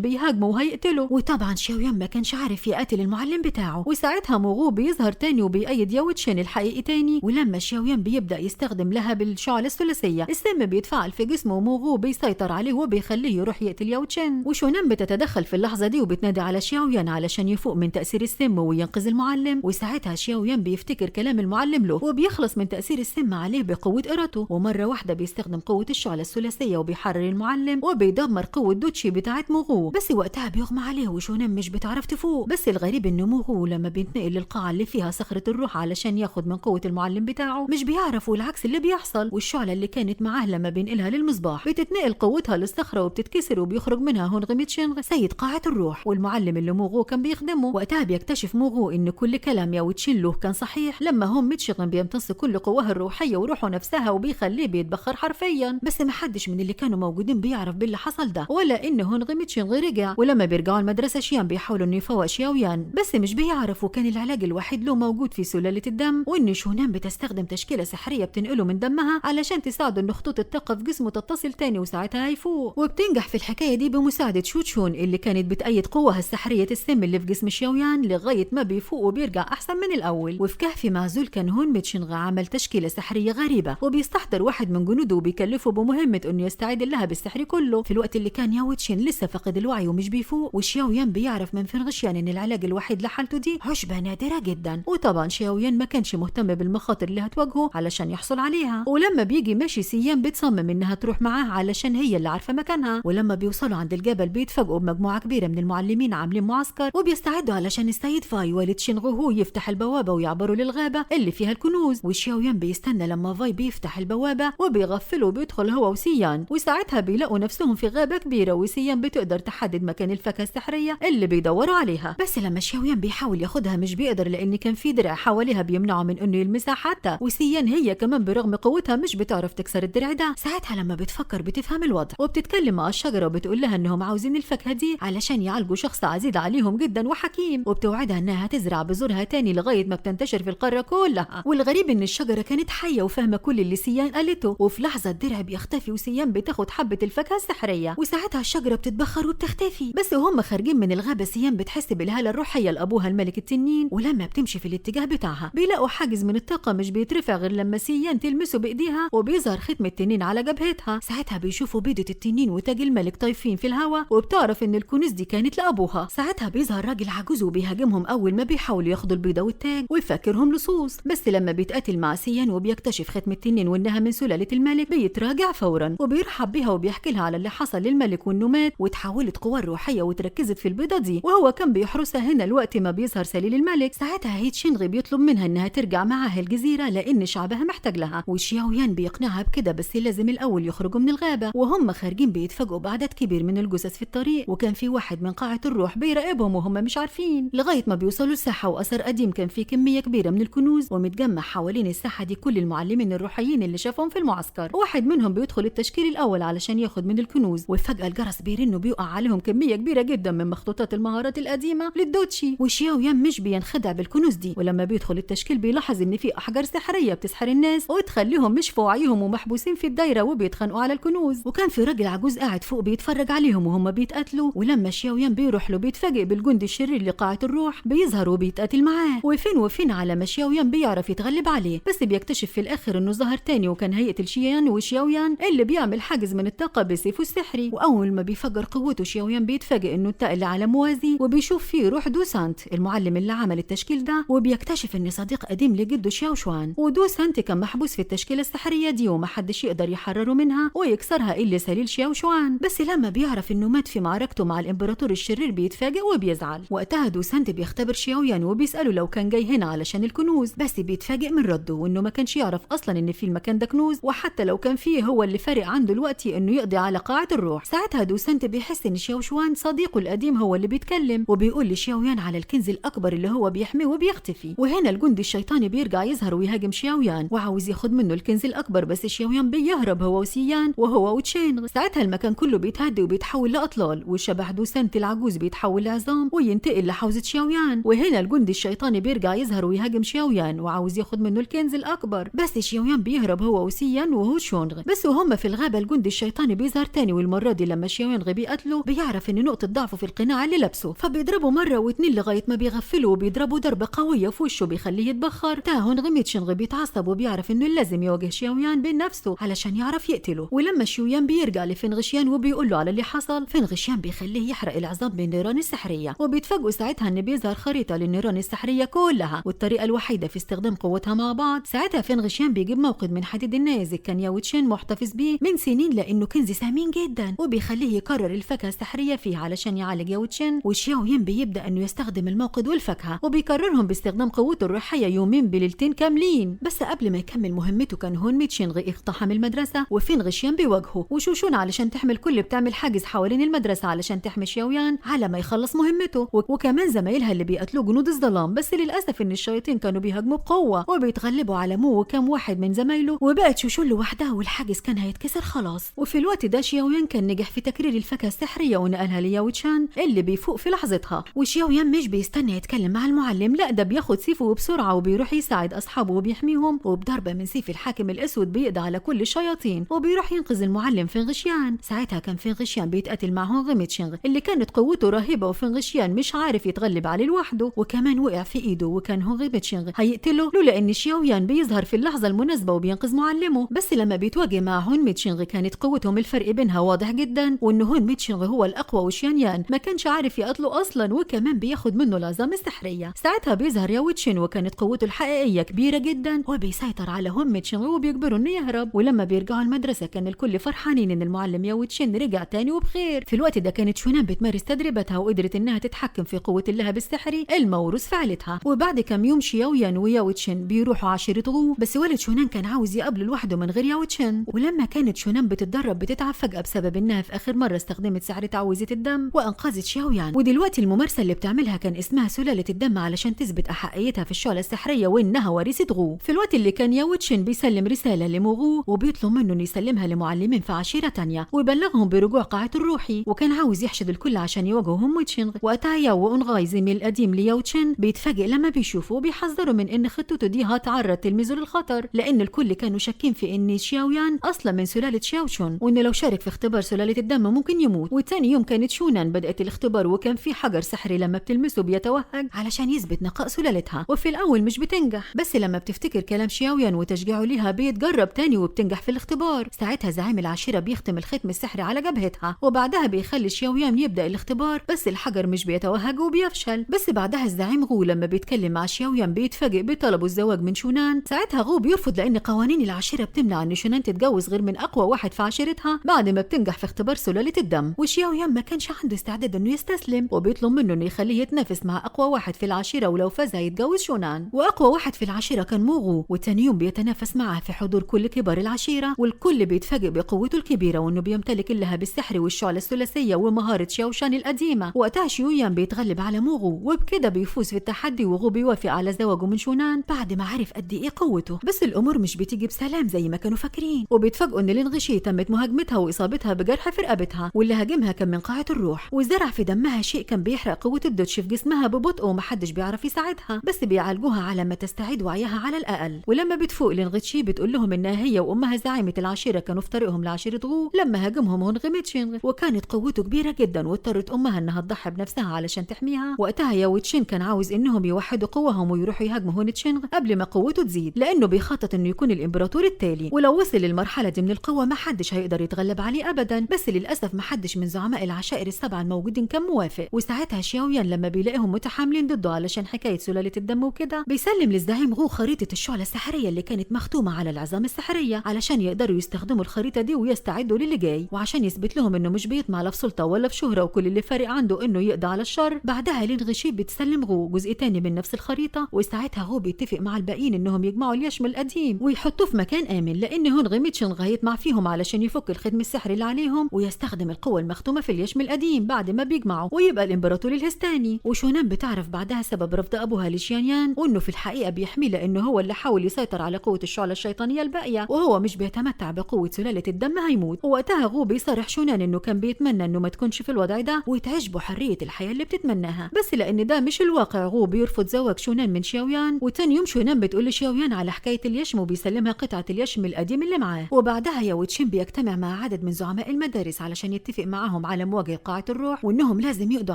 A: بيهاجموا وهيقتلوا، وطبعا شاو يان ما كانش عارف يقتل المعلم بتاعه. وساعتها موغو بيظهر تاني وبيأيد ياو تشين الحقيقي تاني، ولما شاو يان بيبدأ يستخدم لها بالشعلة الثلاثية السم بيتفاعل في جسمه وموغو بيسيطر عليه وبيخليه يروح يقتل ياو تشين. وشونان بتتدخل في اللحظة دي وبتنادي على شاو يان علشان يفوق من تأثير السم وينقذ المعلم، وساعتها شاو يان بيفتكر كلام المعلم له وبيخلص من تأثير السم عليه بقوة إرادته، ومرة واحدة بيستخدم قوة الشعلة الثلاثية وبيحرر المعلم وبيدمر قوة دوتشي بتاعت موغو، بس وقتها بيغمى عليه وشونان مش بتعرف تفوق. بس الغريب إن موغو لما بينتقل للقاعة اللي فيها صخرة الروح علشان ياخد من قوة المعلم بتاعه مش بيعرف، والعكس اللي بيحصل، والشعلة اللي كانت معاه لما بينقلها للمصباح بتتنقل قوتها للصخرة وبتتكسر وبيخرج منها هونغ ميتشينغ سيد قاعة الروح. والمعلم اللي موغو كان بيخدمه وقتها بيكتشف موغو إن كل كلام ياو تشين له كان صحيح، لما هون ميتشينغ بيمتص كل قواه الروحية وروحه نفسها وبيخليه بيتبخر حرفيا. بس محدش من اللي كانوا موجودين بيعرف باللي حصل ده ولا إن هونغ ميتشينغ رجع. ولما بيرجعوا المدرسة شيان بيحاولوا إنه يفوق شياو يان، بس مش بيعرفوا كان العلاج الوحيد له موجود في سلالة الدم، وإن شونان بتستخدم تشكيلة سحرية بتنقله من دمها علشان تساعده إن خطوط الطاقة في جسمه تتصل تاني وساعتها هيفوق. وبتنجح في الحكاية دي بمساعدة شوتشون اللي كانت بتأيد قوها السحرية السم اللي في جسم شياويان لغاية ما بيفوق وبيرجع أحسن من الأول. وفي كهف معزول كان هون ميتشينغ عمل تشكيلة سحرية غريبة وبيستحضر واحد من جنوده وبيكلفه بمهمة إنه يستعيد لها بالسحر كله، في الوقت اللي كان ياو تشين لسه فقد الوعي ومش بيفوق. وشياويان بيعرف من فنغشيان إن العلاج الوحيد لحالته دي عشبة نادرة جدا، وطبعا شياويان ما كانش مهتم بالمخاطر اللي هتواجهه علشان يحصل عليها. ولما بيجي ماشي سيان بتصمم إنها تروح معاه علشان هي اللي عارفة مكانها. ولما بيوصلوا عند الجبل بيتفاجئوا بمجموعة كبيرة من المعلمين عاملين معسكر وبيستعدوا علشان السيد فاي والد شينغو يفتح البوابة ويعبروا للغابة اللي فيها الكنوز. وشياويان بيستنى لما فاي بيفتح البوابة وبيغفله وبيدخل هو وسيان، وساعتها بيلاقوا نفسهم في غابة كبيرة وسيان بتقدر تحدد مكان الفاكهة السحرية اللي بيدوروا عليها. بس لما شياويان بيحاول ياخدها مش بيقدر لأن كان في درع حواليها بيمنعه من إنه يلمسها حتى، وسيان هي كمان برغم قوتها مش بتعرف تكسر الدرع ده. ساعتها لما بتفكر بتفهم الوضع وبتتكلم مع الشجرة وبتقول لها إنهم عاوزين الفاكهة دي علشان يعالجوا شخص عزيز عليهم جدا وحكيم، وبتوعدها إنها تزرع بذورها تاني لغاية ما بتنتشر في القارة كلها. والغريب إن الشجرة كانت حية وفاهمة كل اللي سيان قالته، وفي لحظة الدرع بيختفي وسيان بتاخد حبة الفاكهة السحرية وساعتها الشجرة بتتبخر وبتختفي. بس وهم خارجين من الغابة سيان بتحس بالهالة الروحية لأبوها الملك التنين، ولما بتمشي في الاتجاه بتاعها بيلاقوا حاجز من الطاقة مش بيترفع غير لما سيان تلمسه بإيديها وبيظهر ختم التنين على جبهتها. ساعتها بيشوفوا بيضة التنين وتاج الملك طايفين في الهواء وبتعرف إن الكنوز دي كانت لأبوها. ساعتها بيظهر راجل عجوز وبيهاجمهم أول ما بيحاولوا ياخدوا البيضة والتاج ويفكرهم لصوص، بس لما بيتقاتل مع سيان وبيكتشف ختم التنين وإنها من سلالة الملك بيتراجع فورا وبيرحب بيها وبيحكي لها على اللي حصل للملك وإنه مات وتحولت قواه الروحية وتركزت في البيضة دي وهو كان بيحرسها هنا الوقت ما بيظهر سليل الملك. ساعتها هيت شينغ بيطلب منها إنها ترجع معاه الجزيرة لأن شعبها محتاج لها، وشياويان بيقنعها بكده بس لازم الأول يخرجوا من الغابة. وهم خارجين بيتفاجئوا بعدد كبير من الجثث في الطريق، وكان في واحد من قاعة الروح بيراقبهم وهم مش عارفين لغاية ما بيوصلوا لساحة وأثر قديم كان فيه كمية كبيرة من الكنوز ومتجمع حوالين الساحة دي كل المعلمين الروحيين اللي شافهم في المعسكر. واحد منهم بيدخل التشكيل الأول علشان ياخد من الكنوز، وفجأة الجرس بيرن وبيقع عليهم كمية كبيرة جدا من مخطوطات المهارات القديمة للدوتشي. وشياويان مش بينخدع بالكنوز دي، ولما بيدخل التشكيل بيلاحظ إن في أحجار سحرية بتسحر الناس وتخليهم مش في وعيهم ومحبوسين في الدايرة وبيتخانقوا على الكنوز. وكان في راجل عجوز قاعد فوق بيتفرج عليهم وهم بيتقاتلوا، ولما شياويان بيروح له بيتفاجئ بالجندي الشرير لقاعة الروح بيظهر وبيتقاتل معاه، وفين على ما شياويان بيعرف يتغلب عليه، بس بيكتشف في الآخر إنه ظهر تاني وكان هيقتل شيان وشياويان اللي بيعمل حاجز من الطاقة بسيفه السحري. وأول ما بيفجر قوته شياويان بيتفاجئ إنه انتقل على موازي وبيشوف فيه روح دوسانت المعلم اللي عمل التشكيل ده، وبيكتشف إن صديق قديم لجده شاوشوان. ودوسانت كان محبوس في التشكيلة السحرية دي ومحدش يقدر يحرره منها ويكسرها إلا سليل شاوشوان، بس لما بيعرف إنه مات في معركته مع الإمبراطور الشرير بيتفاجئ وبيزعل. وقتها دوسانت بيختبر شياويان وبيسأله لو كان جاي هنا علشان الكنوز، بس بيتفاجئ من رده وإنه ما كانش يعرف أصلا إن في المكان ده كنوز، وحتى لو كان فيه هو اللي فارق عنده دلوقتي إنه يقضي على قاعة الروح. ساعتها دوسانت بيحس إن شاوشوان صديقه القديم هو اللي بيتكلم وبيقول لشياويان على الكنز الأكبر اللي هو بيحميه وبيختفي. وهنا الجندي الشيطاني بيرجع يظهر ويهاجم شياويان وعاوز ياخد منه الكنز الأكبر، بس شياويان بيهرب هو وسيان وهو وتشينغ. ساعتها المكان كله بيتهدي وبيتحول لأطلال، والشبح دوسانت العجوز بيتحول لعظام وينتقل لحوزة شياويان. وهنا الجندي الشيطاني بيرجع يظهر ويهاجم شياويان وعاوز ياخد منه الكنز الأكبر، بس شياويان بيهرب هو وسيان وهو شونغ. بس وهم في الغابة الجندي الشيطان بيظهر تاني، والمرة دي لما شياويان غي بيقتله بيعرف ان نقطة ضعفه في القناع اللي لابسه، فبيضربه مرة واتنين لغاية ما بيغفله وبيضربه ضربة قوية في وشه بيخليه يتبخر. هون غي ميتشن بيتعصب وبيعرف انه لازم يواجه شياويان بنفسه علشان يعرف يقتله. ولما شياويان بيرجع لفنغشيان وبيقول له على اللي حصل، فنغشيان بيخليه يحرق العظام بالنيران السحرية، وبيتفاجئوا ساعتها ان بيظهر خريطة للنيران السحرية كلها والطريقة الوحيدة في استخدام قوتها مع بعض. ساعتها فنغشيان بيجيب موقد من حديد النيزك كان ياو تشين محتفظ بيه من سنين لانه كنز ثمين جدا، وبيخليه يكرر الفاكهة السحرية فيه علشان يعالج ياو تشين. وشياويان بيبدا انه يستخدم الموقد والفاكهة وبيكررهم باستخدام قوته الروحية يومين بليلتين كاملين. بس قبل ما يكمل مهمته كان هون ميتشين غي اقتحم المدرسة وفنغشيان بيواجهه، وشوشون علشان تحمل كل بتعمل حاجز حوالين المدرسة علشان تحمي شياويان على ما يخلص مهمته، وكمان زمايلها اللي بيقتلوا جنود الظلام. بس للاسف ان الشياطين كانوا بيهاجموا بقوة وبيتغلبوا على مو وكم واحد من زمايله، وبقت شوشون لوحدها والحاجز كان هيتكسر خلاص. وفي الوقت ده شياويان كان نجح في تكرير الفاكهة السحرية ونقلها لياو تشان اللي بيفوق في لحظتها. وشياويان مش بيستنى يتكلم مع المعلم، لا ده بياخد سيفه بسرعة وبيروح يساعد اصحابه وبيحميهم، وبضربة من سيف الحاكم الاسود بيقضي على كل الشياطين وبيروح ينقذ المعلم فنغشيان. ساعتها كان فنغشيان بيتقاتل مع هون غيميتشينغ اللي كانت قوته رهيبة، وفنغشيان مش عارف يتغلب عليه لوحده، وكمان وقع في ايده، وكان هون غيميتشينغ هيقتله لولا ان شياويان بيظهر في اللحظة المناسبة وبينقذ معلمه. بس لما بيتواجه مع هون ميتشينغ كانت قوتهم الفرق بينها واضح جدا، وان هون ميتشينغ هو الاقوى وشيانيان ما كانش عارف يقتله اصلا، وكمان بياخد منه العظام السحرية. ساعتها بيظهر ياو تشين وكانت قوته الحقيقية كبيرة جدا وبيسيطر على هون ميتشينغ وبيجبره انه يهرب. ولما بيرجعوا المدرسة كان الكل فرحانين ان المعلم ياو تشين رجع تاني وبخير. في الوقت ده كانت شونان بتمارس تدريباتها وقدرت انها تتحكم في قوة اللهب السحري الموروث في عيلتها. وبعد كم يوم شياويان وياو تشين بيروحوا عشيرة غو، بس والد شونان كان عاوز يقابله لوحده من غير ياو تشين. ولما كانت شونان بتتدرب بتتعب فجأة بسبب انها في اخر مرة استخدمت سحر تعويذة الدم وانقذت شياويان. ودلوقتي الممارسة اللي بتعملها كان اسمها سلالة الدم علشان تثبت احقيتها في الشعلة السحرية وانها وريثة غو. في الوقت اللي كان ياو تشين بيسلم رسالة لموغو وبيطلب منه انه يسلمها لمعلمين في عشيرة تانية ويبلغهم برجوع قاعة الروحي، وكان عاوز يحشد الكل عشان يواجهوا هم وتشينغ. وقتها ياو وأونغاي زميل القديم لياو تشين بيتفاجئ لما بيشوفوا وبيحذروا من ان خطته دي هتعرض تلميذه للخطر، لان الكل كانوا شاكين في ان شياويان اصلا من سلالة شاوشون، وان لو شارك في اختبار سلالة الدم ممكن يموت. وتاني يوم كانت شونان بدأت الاختبار وكان في حجر سحري لما بتلمسه بيتوهج علشان يثبت نقاء سلالتها، وفي الاول مش بتنجح، بس لما بتفتكر كلام شياويان وتشجيعه ليها بيتجرب تاني وبتنجح في الاختبار. ساعتها زعيم العشيرة بيختم الختم السحري على جبهتها، وبعدها بيخلي شياويان يبدأ الاختبار، بس الحجر مش بيتوهج وبيفشل. بس بعدها الزعيم غو لما بيتكلم مع شياويان بيتفاجئ بطلبه الزواج من شونان. ساعتها غو بيرفض لان قوانين العشيرة بتمنع ان شونان تتجوز غير من اقوى واحد في عشيرتها بعد ما بتنجح في اختبار سلالة الدم. وشياويان ما كانش عنده استعداد انه يستسلم، وبيطلب منه انه يخليه يتنافس مع اقوى واحد في العشيرة، ولو فاز هيتجوز شونان. واقوى واحد في العشيرة كان موغو، وتاني يوم بيتنافس معه في حضور كل كبار العشيرة، والكل بيتفاجئ بقوته الكبيرة وانه بيمتلك اللهب السحري والشعلة الثلاثية ومهارة شاوشان القديمة. وقتها شيويان بيتغلب على موغو وبكده بيفوز في التحدي، وغو بيوافق على زواجه من شونان بعد ما عرف قد ايه قوته. بس الامور مش بتيجي بسلام زي ما كانوا فاكرين، وبيتفاجئوا ان لينغشي تمت مهاجمتها واصابتها بجرح في رقبتها، واللي هاجمها كان من قاعة الروح وزرع في دمها شيء كان بيحرق قوة الدوتش في جسمها ببطء ومحدش بيعرف يساعدها، بس بيعالجوها على ما تستعيد وعيها على الاقل. ولما بتفوق لينغشي بتقول لهم انها هي وامها زعيمة العشيرة كانوا في طريقهم لعشيرة غو لما هاجمهم هون غيميتشينغ، وكانت قوته كبيرة جدا واضطرت امها انها تضحي بنفسها علشان تحميها. وقتها ياو تشين كان عاوز انهم يوحدوا قوهم ويروحوا يهاجموا هون تشينغ قبل ما قوته تزيد، لانه بيخطط انه يكون الامبراطور التالي، ولو وصل للمرحلة دي من القوة ما حدش هيقدر يتغلب عليه ابدا. بس للاسف ما حدش من زعماء العشائر السبعة الموجودين كان موافق. وساعتها شياويان لما بيلاقيهم متحاملين ضده علشان حكاية سلالة الدم وكده بيسلم للزعيم غو خريطة الشعلة السحرية اللي كانت مختومة على العظام السحرية علشان يقدروا يستخدموا الخريطة دي ويستعدوا للي جاي، وعشان يثبت لهم انه مش بيطمع لا في سلطة ولا في شهرة، وكل اللي فارق عنده انه يقضي على الشر. بعدها لينغشي بتسلم غو جزء تاني من نفس الخريطة، وساعتها غو بيتفق مع الباقيين انهم يجمعوا اليشم القديم ويحطوه في مكان امن، لان هون غيميتشينغ هيطمع فيهم علشان يفك الختم السحري اللي عليهم ويستخدم القوة المختومة في اليشم القديم بعد ما بيجمعوا ويبقى الامبراطور الهستاني. وشونان بتعرف بعدها سبب رفض ابوها لشيانيان، وانه في الحقيقة بيحميه لانه هو اللي حاول يسيطر على قوة الشعلة الشيطانية الباقية، وهو مش بيتمتع بقوة سلالة الدم هيموت. ووقتها غو بيصرح شونان انه كان بيتمنى انه ما تكونش في الوضع ده وتعيش بحرية الحياة اللي بتتمناها، بس لان ده مش الواقع غو بيرفض زواج شونان من شياويان. وتاني يوم شونان بتقول لشياويان على حكاية اليشم وبيسلمها قطعة اليشم القديم اللي معاه، وبعدها ياو تشين بيجتمع مع عدد من زعماء المدارس علشان يتفق معاهم على مواجهة قاعة الروح، وانهم لازم يقضوا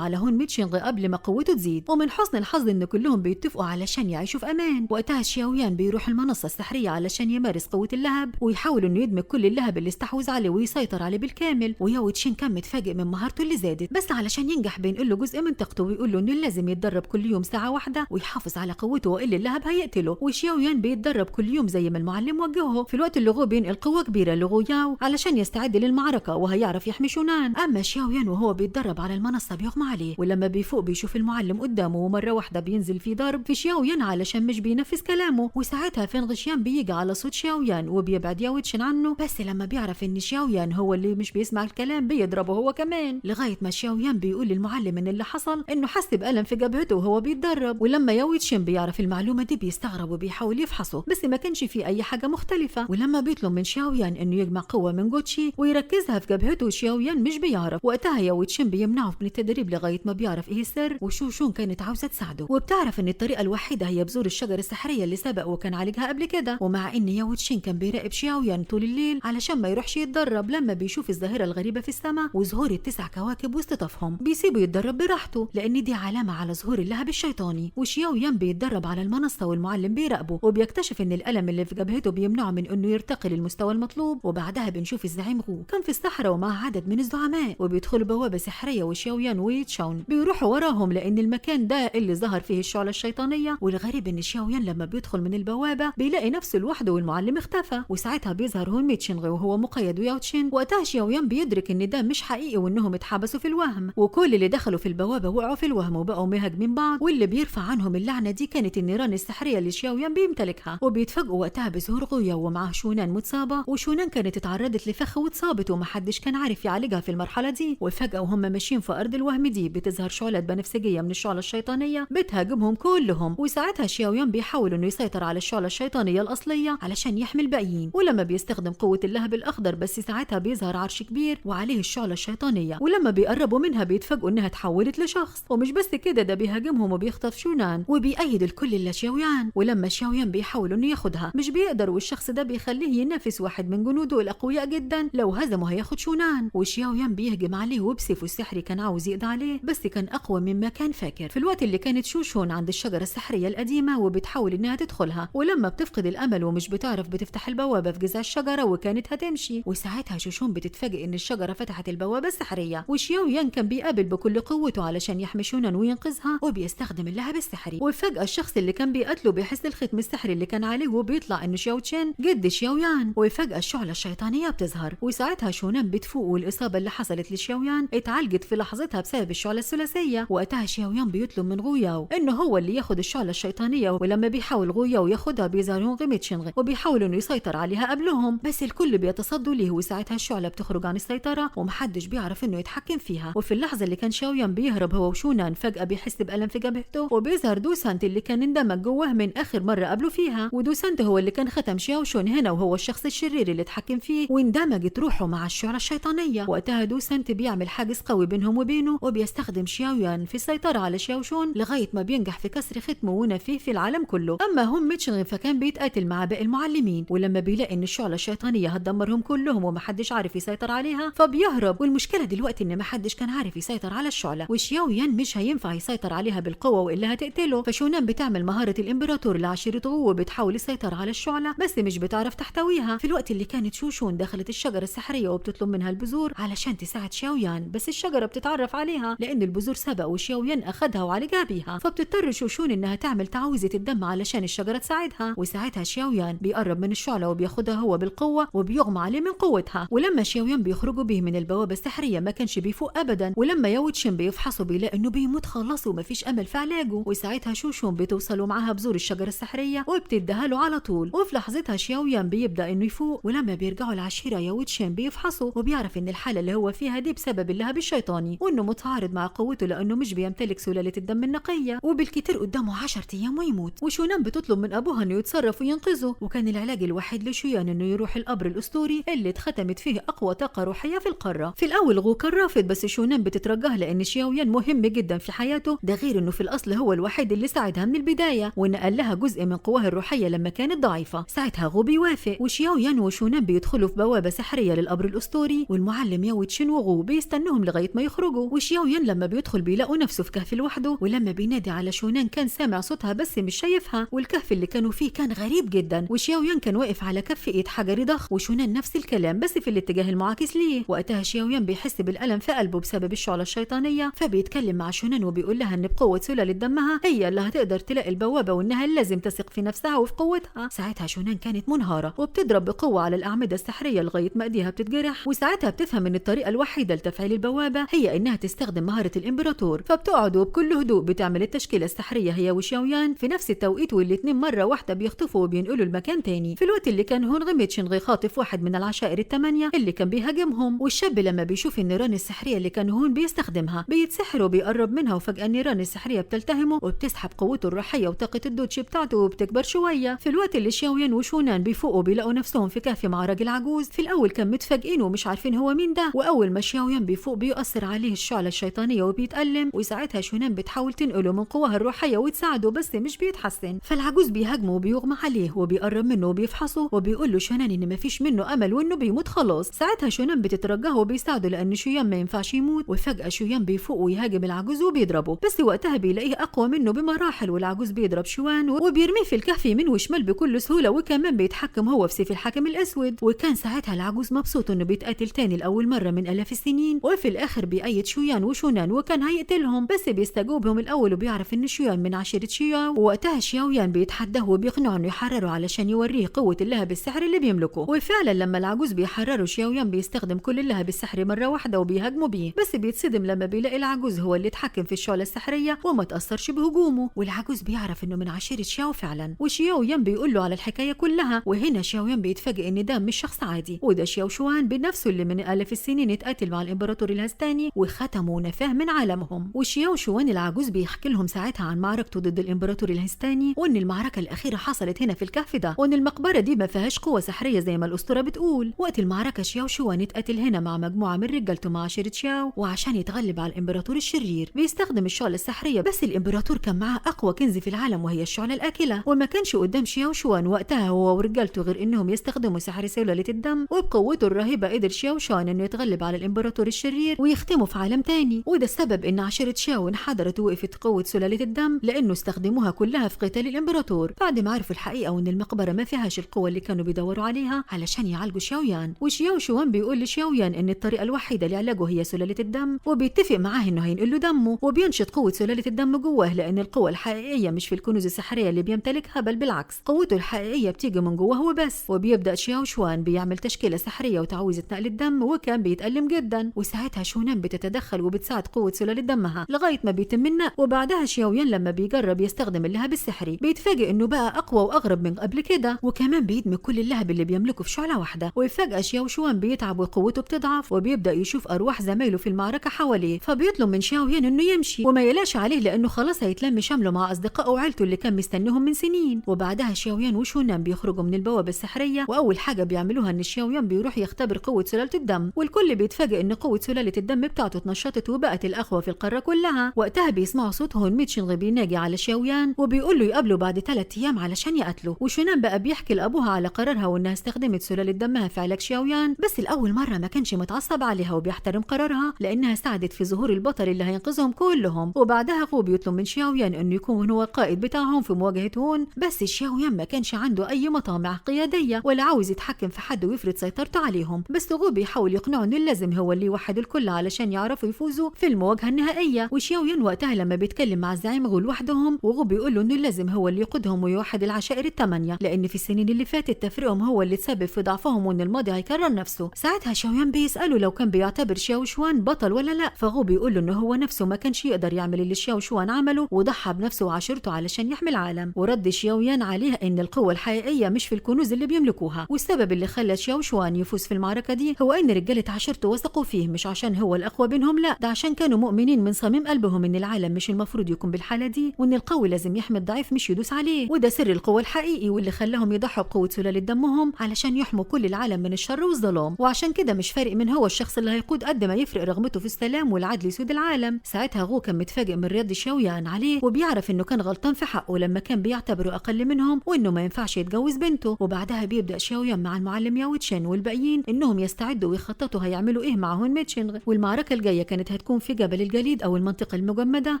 A: على هون ميتشينغ قبل ما قوته تزيد. ومن حسن الحظ ان كلهم بيتفقوا علشان يعيشوا في امان. وقتها شياويان بيروح المنصة السحرية علشان يمارس قوة اللهب، ويحاول انه يدمج كل اللهب اللي استحوذ عليه ويسيطر عليه بالكامل. وياو تشين كان متفاجئ من مهارته اللي زادت، بس علشان ينجح بينقل له جزء من طاقته ويقول له انه لازم يتدرب كل يوم ساعة واحدة ويحافظ على قوته والا اللهب هيقتله. وشياويان بيتدرب كل يوم زي ما المعلم وجهه. في الوقت اللي غو بينقل قوة كبيرة لغو ياو علشان يستعد للمعركة وهيعرف يحمي شونان. اما شياويان وهو بيتدرب على المنصة بيغمى عليه، ولما بيفوق بيشوف المعلم قدامه ومرة واحدة بينزل في ضرب في شياويان علشان مش بينفذ كلامه. وساعتها فين غشيان بيجي على صوت شياويان وبيبعد ياو تشين عنه، بس لما بيعرف ان شياويان هو اللي مش بيسمع الكلام بيضربه هو كمان، لغاية ما شياويان بيقول للمعلم ان اللي حصل انه حس بألم في جبهته وهو بيتدرب. ولما ياو تشين بيعرف المعلومة دي بيستغرب وبيحاول يفحصه، بس ما كانش في اي حاجة مختلفة. ولما بيطلب من شياويان انه يجمع قوة من جوتشي ويركزها في جبهته، شياويان مش بيعرف. وقتها ياو تشين بيمنعه من التدريب لغاية ما بيعرف ايه السر. وشوشون كانت عاوزة تساعده وبتعرف ان الطريقة الوحيدة هي بذور الشجرة السحرية اللي سبق وكان عالجها قبل كده. ومع ان ياو تشين كان بيراقب شياويان طول الليل علشان ما يروحش يتدرب، لما بيشوف الظاهرة الغريبة في السماء وظهور التسع كواكب واصطفافهم بيسيبه يتدرب براحته، لان دي علامة على ظهور اللهب الشيطاني. وشياويان بيتدرب على المنصة والمعلم بيراقبه، وبيكتشف ان الألم اللي في جبهته بيمنعه من انه يرتقي للمستوى المطلوب. وبعدها بنشوف الزعيم غو كان في الصحراء ومع عدد من الزعماء، وبيدخلوا بوابة سحرية وشياويان ويتشاون بيروحوا وراهم لان المكان ده اللي ظهر فيه الشعلة الشيطانية. والغريب ان شياويان لما بيدخل من البوابة بيلاقي نفسه لوحده والمعلم اختفى. وساعتها بيظهر هون ميتشينغ وهو مقيد وياو تشين. وقتها شياويان بيدرك ان ده مش حقيقي وانهم اتحبسوا في الوهم، وكل اللي دخلوا في البوابة وقعوا في الوهم وبقوا مهاجمين بعض، واللي بيرفع عنهم اللعنة دي كانت النيران السحرية اللي شياويان بيمتلكها. وبيتفاجئوا وقتها بظهور غويا ومعاه شونان متصابة، وشونان كانت اتعرضت لفخ واتصابت ومحدش كان عارف يعالجها في المرحلة دي. وفجأة وهم ماشيين في أرض الوهم دي بتظهر شعلة بنفسجية من الشعلة الشيطانية بتهاجمهم كلهم. وساعتها شياويان بيحاول انه يسيطر على الشعلة الشيطانية الأصلية علشان يحمي الباقيين. ولما بيستخدم قوة اللهب الأخضر بس ساعتها بيظهر عرش كبير وعليه الشعلة الشيطانية، ولما بيقربوا منها بيتفاجئوا انها تحولت لشخص. ومش بس كده، ده بيهاجمهم وبيخطف شونان وبيأيد الكل الا شياويان. ولما شياويان بيحاول انه ياخدها مش بيقدر، والشخص ده بيخليه ينافس واحد من جنوده الأقوياء جدا، لو هزمه هياخد شونان. وشياويان بيهجم عليه وبسيفه السحري كان عاوز يقضي عليه، بس كان أقوى مما كان فاكر. في الوقت اللي كانت شوشون عند الشجرة السحرية القديمة وبتحاول انها تدخلها، ولما بتفقد الأمل ومش بتعرف بتفتح البوابة في جذع الشجرة وكانت هتمشي. وساعتها شوشون بتتفاجئ ان الشجرة فتحت البوابة السحرية، وشياويان كان بيقابل بكل قوته علشان يحمي شونان وينقذها وبيستخدم اللهب السحري. وفجأة الشخص اللي كان بيقتله بيحس الختم السحري اللي كان عليه وبيطلع انه شياو تشين جد شياويان. وفجأة الشعلة الشيطانية بتظهر، وساعتها شونان بتفوق، والإصابة اللي حصلت لشياويان اتعالجت في لحظتها بسبب الشعلة الثلاثية. وقتها شياويان بيطلب من غوياو انه هو اللي ياخد الشعلة الشيطانية، ولما بيحاول غوياو ياخدها بيظهر هونغ ميتشينغ وبيحاول انه يسيطر عليها قبلهم، بس الكل بيتصدوا ليه. وساعتها الشعلة بتخرج عن السيطرة ومحدش بيعرف انه يتحكم فيها. وفي اللحظة اللي كان شياويان بيهرب هو وشونان فجأة بيحس بألم في جبهته، وبيظهر دوسانت اللي كان اندمج جواه من آخر مرة قابله فيها. ودوسانت هو اللي كان ختم شياو شون هنا، وهو الشخص الشرير اللي اتحكم فيه واندمجت روحه مع الشعلة الشيطانية. وقتها دوسانت بيعمل حاجز قوي بينهم وبينه، وبيستخدم شياويان في السيطرة على شياو شون لغاية ما بينجح في كسر ختمه ونفيه في العالم كله. أما هم ميتشينغ فكان بيتقاتل مع باقي المعلمين، ولما بيلاقي ان الشعلة الشيطانية هتدمرهم كلهم ومحدش عارف يسيطر عليها فبيهرب. والمشكلة دلوقتي ان محدش كان عارف يسيطر على الشعلة، وشياويان مش هينفع يسيطر عليها بالقوة والا هتقتله. فشونان بتعمل مهارة الامبراطور لعشيرة غو وبتحاول السيطرة على الشعلة بس مش بتعرف تحتويها. في الوقت اللي كانت شوشون دخلت الشجرة السحرية وبتطلب منها البذور علشان تساعد شياويان، بس الشجرة بتتعرف عليها لان البذور سبق وشياويان اخدها وعالجها بيها، فبتضطر شوشون انها تعمل تعويذة الدم علشان الشجرة تساعدها. وساعتها شياويان بيقرب من الشعلة وبياخدها هو بالقوة وبيغمى عليه من قوتها. ولما شياويان بيخرجوا بيه من البوابة السحرية ما كانش بيفوق ابدا، ولما ياو تشين بيفحصوا بيلاقي انه بيموت خلاص ومفيش امل في علاجه. وساعتها شوشون بتوصلوا معاها بذور الشجرة السحرية وبتديها له على طول. وفي لحظتها شياويان بيبدا انه يفوق، ولما بيرجعوا العشيرة ياو تشين بيفحصوا وبيعرف ان الحالة اللي هو فيها دي بسبب اللهب الشيطاني، وانه متعارض مع قوته لانه مش بيمتلك سلالة الدم النقية، وبالكتير قدامه 10 ايام ويموت. وشونان بتطلب من ابوها انه يتصرف وينقذه، وكان العلاج الوحيد لشويان انه يروح القبر الاسطوري اللي اتختمت فيه اقوى طاقة روحية في القارة. في الاول غو كان رافض، بس شونان بتترجاه لان شياويان مهم جدا في حياته، ده غير انه في الاصل هو الوحيد اللي ساعدها من البداية ونقل لها جزء من قواها الروحية لما كانت ضعيفة. ساعتها غو بيوافق، وشياويان وشونان بيدخلوا في بوابة سحرية للقبر الأسطوري، والمعلم ياو تشين وغو بيستنوهم لغاية ما يخرجوا. وشياو ين لما بيدخل بيلاقوا نفسه في كهف لوحده، ولما بينادي على شونان كان سامع صوتها بس مش شايفها، والكهف اللي كانوا فيه كان غريب جدا. وشياو ين كان واقف على كف ايد حجري ضخم، وشونان نفس الكلام بس في الاتجاه المعاكس ليه. وقتها شياو ين بيحس بالألم في قلبه بسبب الشعلة الشيطانية، فبيتكلم مع شونان وبيقول لها ان بقوة سلالة دمها هي اللي هتقدر تلاقي البوابة، وانها لازم تثق في نفسها وفي قوتها. ساعتها شونان كانت منهارة وبتضرب بقوة على الأعمدة السحرية لغاية ما ايديها بتتجرح، وساعتها بتفهم ان الطريقة الوحيدة لتفعيل البوابة هي انها تستخدم مهارة الامبراطور. فبتقعد وبكل هدوء بتعمل التشكيلة السحرية هي وشياويان في نفس التوقيت، والاتنين مرة واحدة بيختفوا وبينقلوا المكان تاني. في الوقت اللي كان هون غميت شنغي خاطف واحد من العشائر الثمانية اللي كان بيهاجمهم، والشاب لما بيشوف النيران السحرية اللي كان هون بيستخدمها بيتسحر وبيقرب منها، وفجأة النيران السحرية بتلتهمه وبتسحب قوته الروحية وطاقة الدوتش بتاعته وبتكبر شوية. في الوقت اللي شياويان وشونان بيفوقوا بيلاقوا نفسهم في كهف مع راجل عجوز. في الأول كان متفاجئين ومش عارفين هو مين ده، وأول ما شياويان بيفوق بيؤثر عليه الشعلة الشيطانية وبيتألم، وساعتها شونان بتحاول تنقله من قواها الروحية وتساعده بس مش بيتحسن. فالعجوز بيهاجمه وبيغمى عليه وبيقرب منه وبيفحصه وبيقول له شونان ان مفيش منه امل وانه بيموت خلاص. ساعتها شونان بتترجاه وبيساعده لان شويان ما ينفعش يموت. وفجأة شويان بيفوق ويهاجم العجوز وبيضربه، بس وقتها بيلاقيه اقوى منه بمراحل، والعجوز بيضرب شوان وبيرميه في الكهف يمين وشمال بكل سهولة، وكمان بيتحكم هو في سيف الحاكم الاسود. وكان ساعتها العجوز مبسوط انه بيتقاتل تاني لاول مرة من الاف السنين، وفي الاخر بيأيد شويان وشونان وكان هيقتلهم بس بيستجوبهم الاول وبيعرف ان شويان من عشيرة شياو. ووقتها شياويان بيتحداه وبيقنعه انه يحرره علشان يوريه قوة اللهب السحري اللي بيملكه. وفعلا لما العجوز بيحرره شياويان بيستخدم كل اللهب السحري مرة واحدة وبيهاجمه بيه، بس بيتصدم لما بيلاقي العجوز هو اللي اتحكم في الشعلة السحرية وما تأثرش بهجومه. والعجوز بيعرف انه من عشيرة شياو فعلا، وشياويان بيقول له على الحكاية كلها. وهنا شياويان بيتفاجئ ان ده مش شخص عادي، وده شياو شوان بنفسه اللي من آلاف السنين اتقاتل مع الامبراطور الهستاني وختموا نفاه من عالمهم. وشياو شوان العجوز بيحكي لهم ساعتها عن معركته ضد الامبراطور الهستاني، وان المعركة الأخيرة حصلت هنا في الكهف ده، وان المقبرة دي ما فيهاش قوة سحرية زي ما الأسطورة بتقول. وقت المعركة شياو شوان اتقاتل هنا مع مجموعة من رجالته مع عشيرة شياو، وعشان يتغلب على الامبراطور الشرير بيستخدم الشعلة السحرية، بس الامبراطور كان معاه أقوى كنز في العالم وهي الشعلة الآكلة، وما كانش قدام شياو شوان وقتها هو ورجالته غير انهم يستخدموا سحر سلالة الدم. وبقوته الرهيبة قدر شياو شوان انه يتغلب على الامبراطور الشرير ويختمه في عالم تاني. وده السبب ان عشيرة شياو انحدرت ووقفت قوة سلالة الدم، لانه استخدموها كلها في قتال الامبراطور بعد ما عرفوا الحقيقة وان المقبرة ما فيهاش القوة اللي كانوا بيدوروا عليها علشان يعالجوا شياويان. وشياو شوان بيقول لشياويان ان الطريقة الوحيدة لعلاجه هي سلالة الدم، وبيتفق معاه انه هينقل له دمه وبينشط قوة سلالة الدم جواه، لان القوة الحقيقية مش في الكنوز السحرية اللي بيمتلكها، بل بالعكس قوته الحقيقية بتيجي من جواه وبس. وبيبدأ شياو شوان بيعمل تشكيلة سحرية وتعويذة نقل الدم، وكان بيتألم جدا. وساعتها شونان بتتدخل وبتساعد قوة سلالة دمها لغاية ما بيتم النقل. وبعدها شياويان لما بيجرب يستخدم اللهب السحري بيتفاجئ انه بقى اقوى واغرب من قبل كده، وكمان بيدمج كل اللهب اللي بيملكه في شعلة واحدة. وفجأة شياو شوان بيتعب وقوته بتضعف، وبيبدأ يشوف ارواح زمايله في المعركة حواليه، فبيطلب من شياويان انه يمشي وما يلاش عليه لانه خلاص هيتلم شمله مع اصدقائه وعيلته اللي كان مستنيهم من سنين. وبعدها شياويان وشونان بيخرجوا من البوابة السحرية، واول حاجة بيعملوها ان شياويان بيروح يختبر قوة سلالة الدم، والكل بيتفاجئ ان قوة سلالة الدم بتاعته اتنشطت وبقت الاقوى في القارة كلها. وقتها بيسمعوا صوت هون ميت شينغي بيناجي على شياويان وبيقول له يقابله بعد 3 ايام علشان يقتله. وشونان بقى بيحكي لابوها على قرارها وانها استخدمت سلالة دمها في علاج شياويان، بس الاول مرة ما كانش متعصب عليها وبيحترم قرارها لانها ساعدت في ظهور البطل اللي هينقذهم كلهم. وبعدها غو بيطلب من شياويان انه يكون هو القائد بتاعهم في مواجهة هون، بس شياويان ما كانش عنده اي مطامع قيادية ولا عاوز يتحكم في حد ويفرض سيطرته عليهم، بس غو بيحاول يقنعه انه لازم هو اللي يوحد الكل علشان يعرفوا يفوزوا في المواجهة النهائية. وشياويان وقتها لما بيتكلم مع الزعيم غو لوحدهم، وغو بيقول له انه لازم هو اللي يقودهم ويوحد العشائر ال8، لان في السنين اللي فاتت تفريقهم هو اللي تسبب في ضعفهم وان الماضي هيكرر نفسه. ساعتها شياويان بيسأله لو كان بيعتبر شياو شوان بطل ولا لا، فغو بيقول له انه هو نفسه ما كانش يقدر يعمل اللي شياو شوان عمله وضحى بنفسه وعشيرته علشان يحمي العالم. ورد شياويان عليه ان القوة الحقيقية مش في الكنوز اللي بيملكوها، والسبب اللي خلى شياو شوان يفوز في المعركة دي هو ان رجالة عشيرته وثقوا فيه، مش عشان هو الاقوى بينهم، لا ده عشان كانوا مؤمنين من صميم قلبهم ان العالم مش المفروض يكون بالحالة دي، وان القوي لازم يحمي الضعيف مش يدوس عليه. وده سر القوة الحقيقي واللي خلاهم يضحوا بقوة سلالة دمهم علشان يحموا كل العالم من الشر والظلام. وعشان كده مش فارق من هو الشخص اللي هيقود قد ما يفرق رغبته في السلام والعدل يسود العالم. ساعتها غو كان متفاجئ من رد شياويان عليه وبيعرف انه كان غلطان في حقه لما كان بيعتبره اقل منهم وانه ما ينفعش يتجوز بنته. وبعدها بيبدأ شياويان مع المعلم ياو شاو تشين والباقيين انهم يستعدوا ويخططوا هيعملوا ايه مع هون ميتشينغ. والمعركه الجايه كانت هتكون في جبل الجليد او المنطقه المجمده،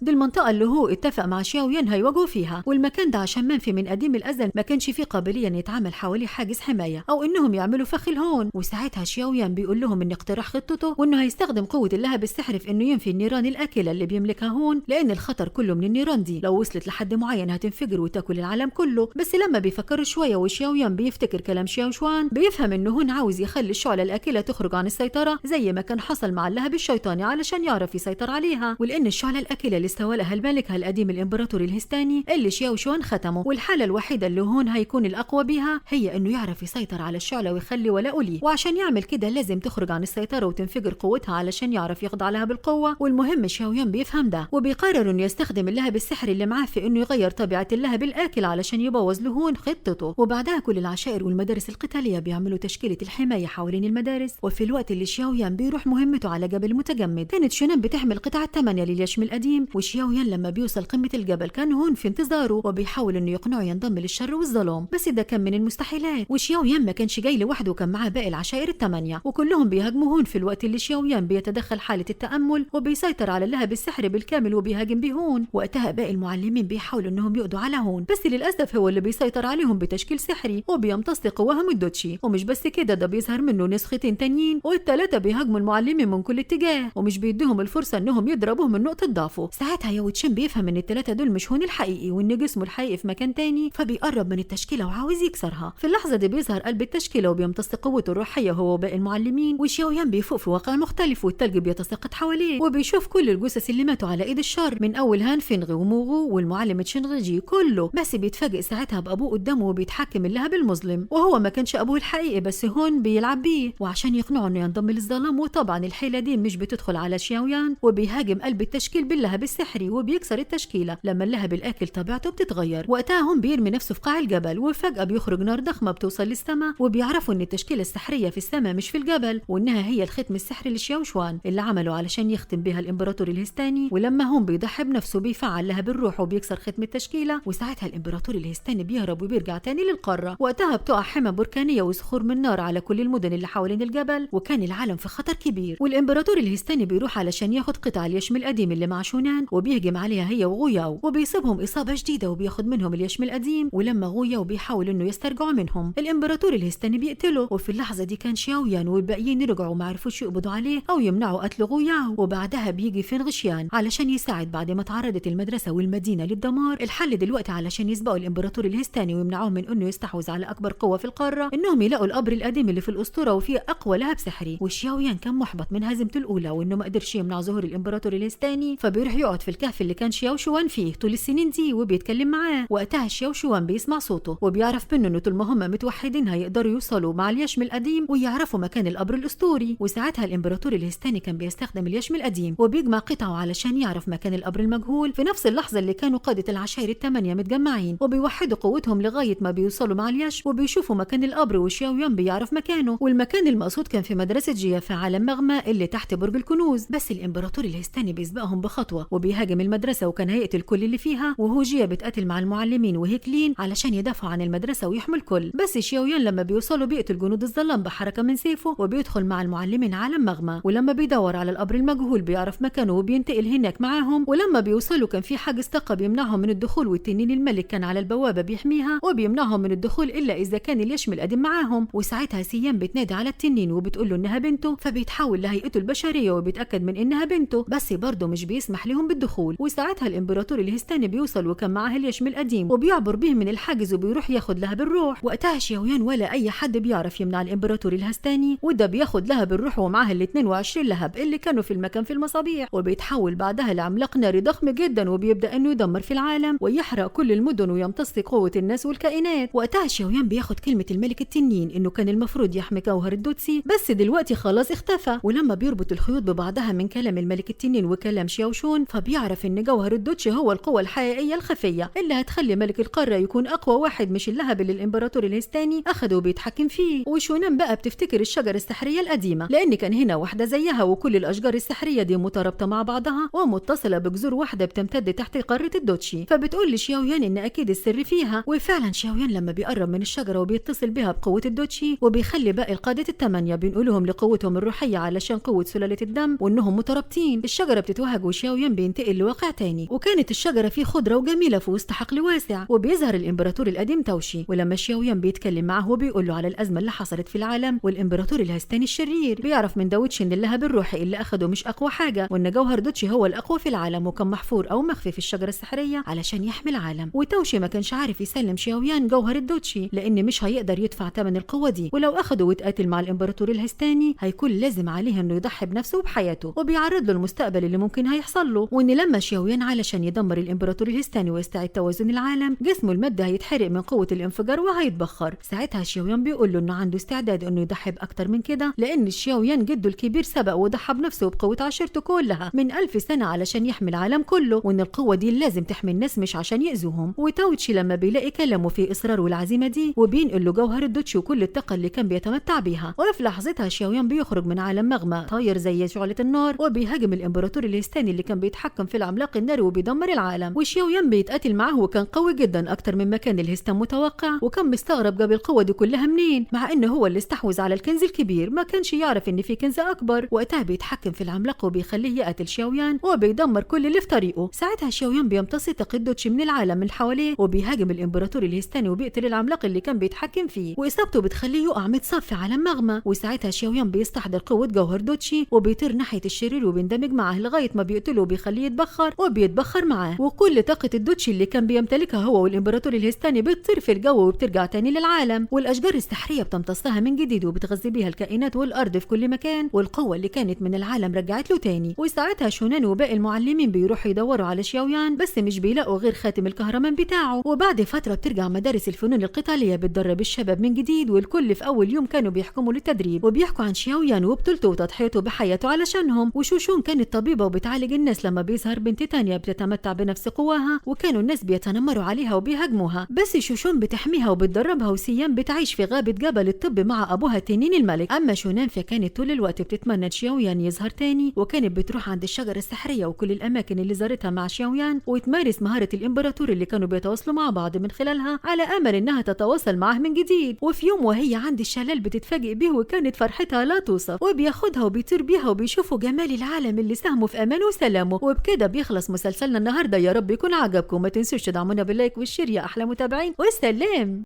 A: دي المنطقه اللي هو اتفق مع شاو يان هيواجهوا فيها. والمكان ده عشان منفي من قديم الازل ما كانش فيه قابليه ان يتعمل حواليه حاجز حمايه او انهم يعملوا فخ الهون. وساعتها شاو يان بيقول لهم ان اقتراح خطته وانه هيستخدم قوه اللهب السحري في انه ينفي النيران الاكله اللي بيملكها هون، لان الخطر كله من النيران دي لو وصلت لحد معين هتنفجر وتاكل العالم كله. بس لما بيفكر شويه وشاو يان بيفتكر كلام شاو شوان بيفهم انه هون عاوز يخلي الشعله الاكله تخرج عن السيطره زي ما كان حصل مع اللهب الشيطاني علشان يعرف يسيطر عليها. ولان الشعله الاكله اللي استولى لها الملك القديم الامبراطور الهستاني اللي شاو شوان ختمه، والحاله الوحيده اللي هون هيكون الاقوى بيها هي انه يعرف يسيطر على الشعله ويخلي ولاءه ليه. وعشان يعمل كده لازم تخرج عن السيطره وتنفجر قوتها علشان يعرف يخضع لها بالقوه. والمهم شاو يان بيفهم ده وبيقرر انه يستخدم اللهب السحري اللي معاه في انه يغير طبيعه اللهب الاكل علشان يبوظ له هون خطته. وبعدها كل العشائر والمدارس القتاليه بيعملوا تشكيله الحمايه حوالين المدارس. وفي الوقت اللي شاو يان بيروح مهمته على جبل متجمد، كانت شونان بتحمل قطع 8 لليشم القديم. وشياو يان لما بيوصل قمه الجبل كان هون في انتظاره وبيحاول انه يقنعه ينضم للشر والظلام، بس ده كان من المستحيلات. وشياو يان ما كانش جاي لوحده وكان معاه باقي العشائر ال8 وكلهم بيهاجموا هون في الوقت اللي شياو يان بيتدخل حاله التامل وبيسيطر على اللهب السحري بالكامل وبيهاجم بيه هون. وقتها باقي المعلمين بيحاولوا انهم يقضوا على هون، بس للاسف هو اللي بيسيطر عليهم بتشكيل سحري وبيمتص قواهم الدوتشي. ومش بس كده، ده بيظهر منه نسختين تانيين والثلاثه بيهاجموا المعلمين من كل اتجاه ومش بيديهم الفرصه انهم يضربوه من نقطه ضعفه. ساعتها ياو تشين بيفهم ان الثلاثه دول مش هون الحقيقي وان جسمه الحقيقي في مكان تاني، فبيقرب من التشكيله وعاوز يكسرها. في اللحظه دي بيظهر قلب التشكيله وبيمتص قوته الروحيه هو وباقي المعلمين. وشياو يان بيفوق في واقع مختلف والتلج بيتساقط حواليه وبيشوف كل الجثث اللي ماتوا على ايد الشر من اول هان فينغ وموغو والمعلم تشينغ جي كله. بس بيتفاجئ ساعتها بابوه قدامه وبيتحكم اللهب المظلم، وهو ما كانش ابوه الحقيقي بس هون بيلعب بيه وعشان يقنعه انه ينضم للظلام. وطبعا الحيله دي مش بتدخل على شياو يان وبيهاجم قلب التشكيل باللهب السحري وبيكسر التشكيله لما اللهب الاكل طبيعته بتتغير. وقتها هون بيرمي نفسه في قاع الجبل وفجاه بيخرج نار ضخمه بتوصل للسماء وبيعرفوا ان التشكيله السحريه في السماء مش في الجبل وانها هي الختم السحري لشياو شوان اللي عمله علشان يختم بها الامبراطور الهستاني. ولما هون بيضحي بنفسه بيفعل لهب الروح وبيكسر ختم التشكيله وساعتها الامبراطور الهستاني بيهرب وبيرجع تاني للقاره. وقتها بتقع حمى بركانيه وصخور من نار على كل المدن اللي حوالين الجبل وكان العالم في خطر كبير. والامبراطور الهستاني بيروح علشان ياخد قطع اليشم القديم اللي مع شونان وبيهجم عليها هي وغوياو وبيصيبهم اصابه شديده وبياخد منهم اليشم القديم. ولما غوياو بيحاول انه يسترجعوا منهم الامبراطور الهستاني بيقتله. وفي اللحظه دي كان شياو يان والباقيين رجعوا ما عرفوش يقبضوا عليه او يمنعوا قتل غوياو. وبعدها بيجي فينغ شيان علشان يساعد بعد ما تعرضت المدرسه والمدينه للدمار. الحل دلوقتي علشان يسبقوا الامبراطور الهستاني ويمنعوه من انه يستحوذ على اكبر قوه في القاره انهم يلاقوا القبر القديم اللي في الاسطوره وفيه اقوى لهب سحري. وشياو يان كان محبط من هزيمته الاولى وانه ما قدرش يمنع ظهور الامبراطور الهستاني، فبيروح يقعد في الكهف اللي كان شياو شوان فيه طول السنين دي وبيتكلم معاه. وقتها شياو شوان بيسمع صوته وبيعرف منه انه طول ما هم متوحدين هيقدروا يوصلوا مع اليشم القديم ويعرفوا مكان القبر الاسطوري. وساعتها الامبراطور الهستاني كان بيستخدم اليشم القديم وبيجمع قطعه علشان يعرف مكان القبر المجهول في نفس اللحظه اللي كانوا قاده العشائر ال8 متجمعين وبيوحدوا قوتهم لغايه ما بيوصلوا مع اليش وبيشوفوا مكان القبر. وشياو يان بيعرف مكانه والمكان المقصود كان في مدرسه جيا في عالم مغما اللي تحت برج الكنوز. بس الامبراطور الهستاني بيسبقهم بخطوه وبيهاجم المدرسه وكان هيقتل كل اللي فيها، وهو جيا بتقاتل مع المعلمين وهيكلين علشان يدافعوا عن المدرسه ويحموا الكل. بس شياو يان لما بيوصلوا بيقتل جنود الظلام بحركه من سيفه وبيدخل مع المعلمين عالم مغما. ولما بيدور على القبر المجهول بيعرف مكانه وبينتقل هناك معاهم. ولما بيوصلوا كان في حاجز طاقه بيمنعهم من الدخول والتنين الملك كان على البوابه بيحميها وبيمنعهم من الدخول الا اذا كان اليشم القديم معاهم. وساعتها سيام بتنادي على التنين وبتقول له انها بنته، فبيتحول لهيئته البشريه وبيتاكد من انها بنته بس برضه مش بيسمح لهم بالدخول. وساعتها الامبراطور الهستاني بيوصل وكان معاه اليشم القديم وبيعبر به من الحاجز وبيروح ياخد لهب الروح. وقتها شياو يان ولا اي حد بيعرف يمنع الامبراطور الهستاني وده بياخد لهب الروح ومعاه ال 22 لهب اللي كانوا في المكان في المصابيح وبيتحول بعدها لعملاق ناري ضخم جدا وبيبدا انه يدمر في العالم ويحرق كل المدن ويمتص قوه الناس والكائنات. وقتها شياو يان بياخد كلمه الملك التنين انه كان المفروض يحمي جوهر الدوتسي بس دلوقتي خلاص اختفى. ولما بيربط الخيوط ببعضها من كلام الملك التنين وكلام شياو شون فبيعرف ان جوهر الدوتشي هو القوه الحقيقيه الخفيه اللي هتخلي ملك القاره يكون اقوى واحد مش اللهب اللي الامبراطور الهستاني اخده وبيتحكم فيه. وشونان بقى بتفتكر الشجره السحريه القديمه لان كان هنا واحده زيها وكل الاشجار السحريه دي مترابطه مع بعضها ومتصله بجذور واحده بتمتد تحت قاره الدوتشي. فبتقول لشياو يان ان اكيد السر فيها. وفعلا شياو يان لما بيقرب من الشجره وبيتصل بها بقوه الدوتشي الدوتشي، وبيخلي باقي القادة الثمانية بينقلهم لقوتهم الروحية علشان قوة سلالة الدم وإنهم مترابطين. الشجرة بتتوهج وشاويان بينتقل لواقع تاني، وكانت الشجرة فيه خضرة وجميلة في وسط حقل واسع. وبيظهر الإمبراطور القديم توشي، ولما شاويان بيتكلم معه وبيقول له على الأزمة اللي حصلت في العالم، والإمبراطور الهستاني الشرير بيعرف من دوتشي إن اللهب الروحي اللي أخده مش أقوى حاجة، وإن جوهر دوتشي هو الأقوى في العالم وكان محفور أو مخفي في الشجرة السحرية علشان يحمي العالم. وتوشي ما كانش عارف يسلم شاويان جوهر الدوتشي لأن مش هيقدر يدفع ثمن القوة دي، ولو أخده واتقاتل مع الإمبراطور الهستاني هيكون لازم عليه إنه يضحي بنفسه وبحياته، وبيعرض له المستقبل اللي ممكن هيحصل له. وإن لما شاويان علشان يدمر الإمبراطور الهستاني ويستعيد توازن العالم، جسمه المادي هيتحرق من قوة الانفجار وهيتبخر. ساعتها شاويان بيقول له إنه عنده استعداد إنه يضحي بأكتر من كده، لأن شاويان جده الكبير سبق وضحى بنفسه وبقوة عشيرته كلها من 1000 سنة علشان يحمي العالم كله، وإن القوة دي لازم تحمي الناس مش عشان يأذوهم. وتوتشي لما بيلاقي كلامه في إصرار والعزيمة دي وبينقل له جوهر الدوتشي وكل الطاقة اللي كان بيتمتع بيها. وفي لحظتها شاويان بيخرج من عالم مغمى طاير زي شعلة النار، وبيهاجم الإمبراطور الهستاني اللي كان بيتحكم في العملاق الناري وبيدمر العالم. وشاويان بيتقاتل معه وكان قوي جدا أكتر مما كان الهستان متوقع، وكان مستغرب جاب القوة دي كلها منين، مع إنه هو اللي استحوذ على الكنز الكبير، ما كانش يعرف إن في كنز أكبر. وقتها بيتحكم في العملاق وبيخليه يقتل شاويان وبيدمر كل اللي في طريقه. ساعتها شاويان بيمتص طاقة دوتشي من العالم من حواليه وبيهاجم الإمبراطور الهستاني وبيقتل العملاق اللي كان بيتحكم فيه، وإصابته بتخليه يقع متصاب في عالم مغمى. وساعتها شاويان بيستحضر قوة جوهر دوتشي وبيطير ناحية الشرير وبيندمج معاه لغاية ما بيقتله وبيخليه يتبخر وبيتبخر معاه، وكل طاقة الدوتشي اللي كان بيمتلكها هو والإمبراطور الهستاني بتطير في الجو وبترجع تاني للعالم. والأشجار السحرية بتمتصها من جديد وبتغذي بيها الكائنات والأرض في كل مكان، والقوة اللي كانت من العالم رجعت له تاني. وساعتها شونان وباقي المعلمين بيروحوا يدوروا على شاويان، بس مش بيلاقوا غير خاتم الكهرمان بتاعه. وبعد فترة بترجع مدارس الفنون القتالية بتدرب الشباب من جديد، والكل في أول يوم كانوا بيحكموا للتدريب وبيحكوا عن شاويان وبطولته وتضحيته بحياته علشانهم. وشوشون كانت طبيبة وبتعالج الناس لما بيظهر بنت تانية بتتمتع بنفس قواها، وكانوا الناس بيتنمروا عليها وبيهاجموها، بس شوشون بتحميها وبتدربها. وسيام بتعيش في غابة جبل الطب مع أبوها تنين الملك. أما شونان فكانت طول الوقت بتتمنى شاويان يظهر تاني، وكانت بتروح عند الشجرة السحرية وكل الأماكن اللي زارتها مع شاويان وتمارس مهارة الإمبراطور اللي كانوا بيتواصلوا مع بعض من خلالها على أمل إنها تتواصل معه من جديد. وفي يوم وهي عند الشلال بتتفاجئ به وكانت فرحتها لا توصف، وبياخدها وبيطير بيها وبيشوفوا جمال العالم اللي ساهموا في أمان وسلامه. وبكده بيخلص مسلسلنا النهارده، يا رب يكون عجبكم. ما تنسوش تدعمونا باللايك والشير يا أحلى متابعين، والسلام.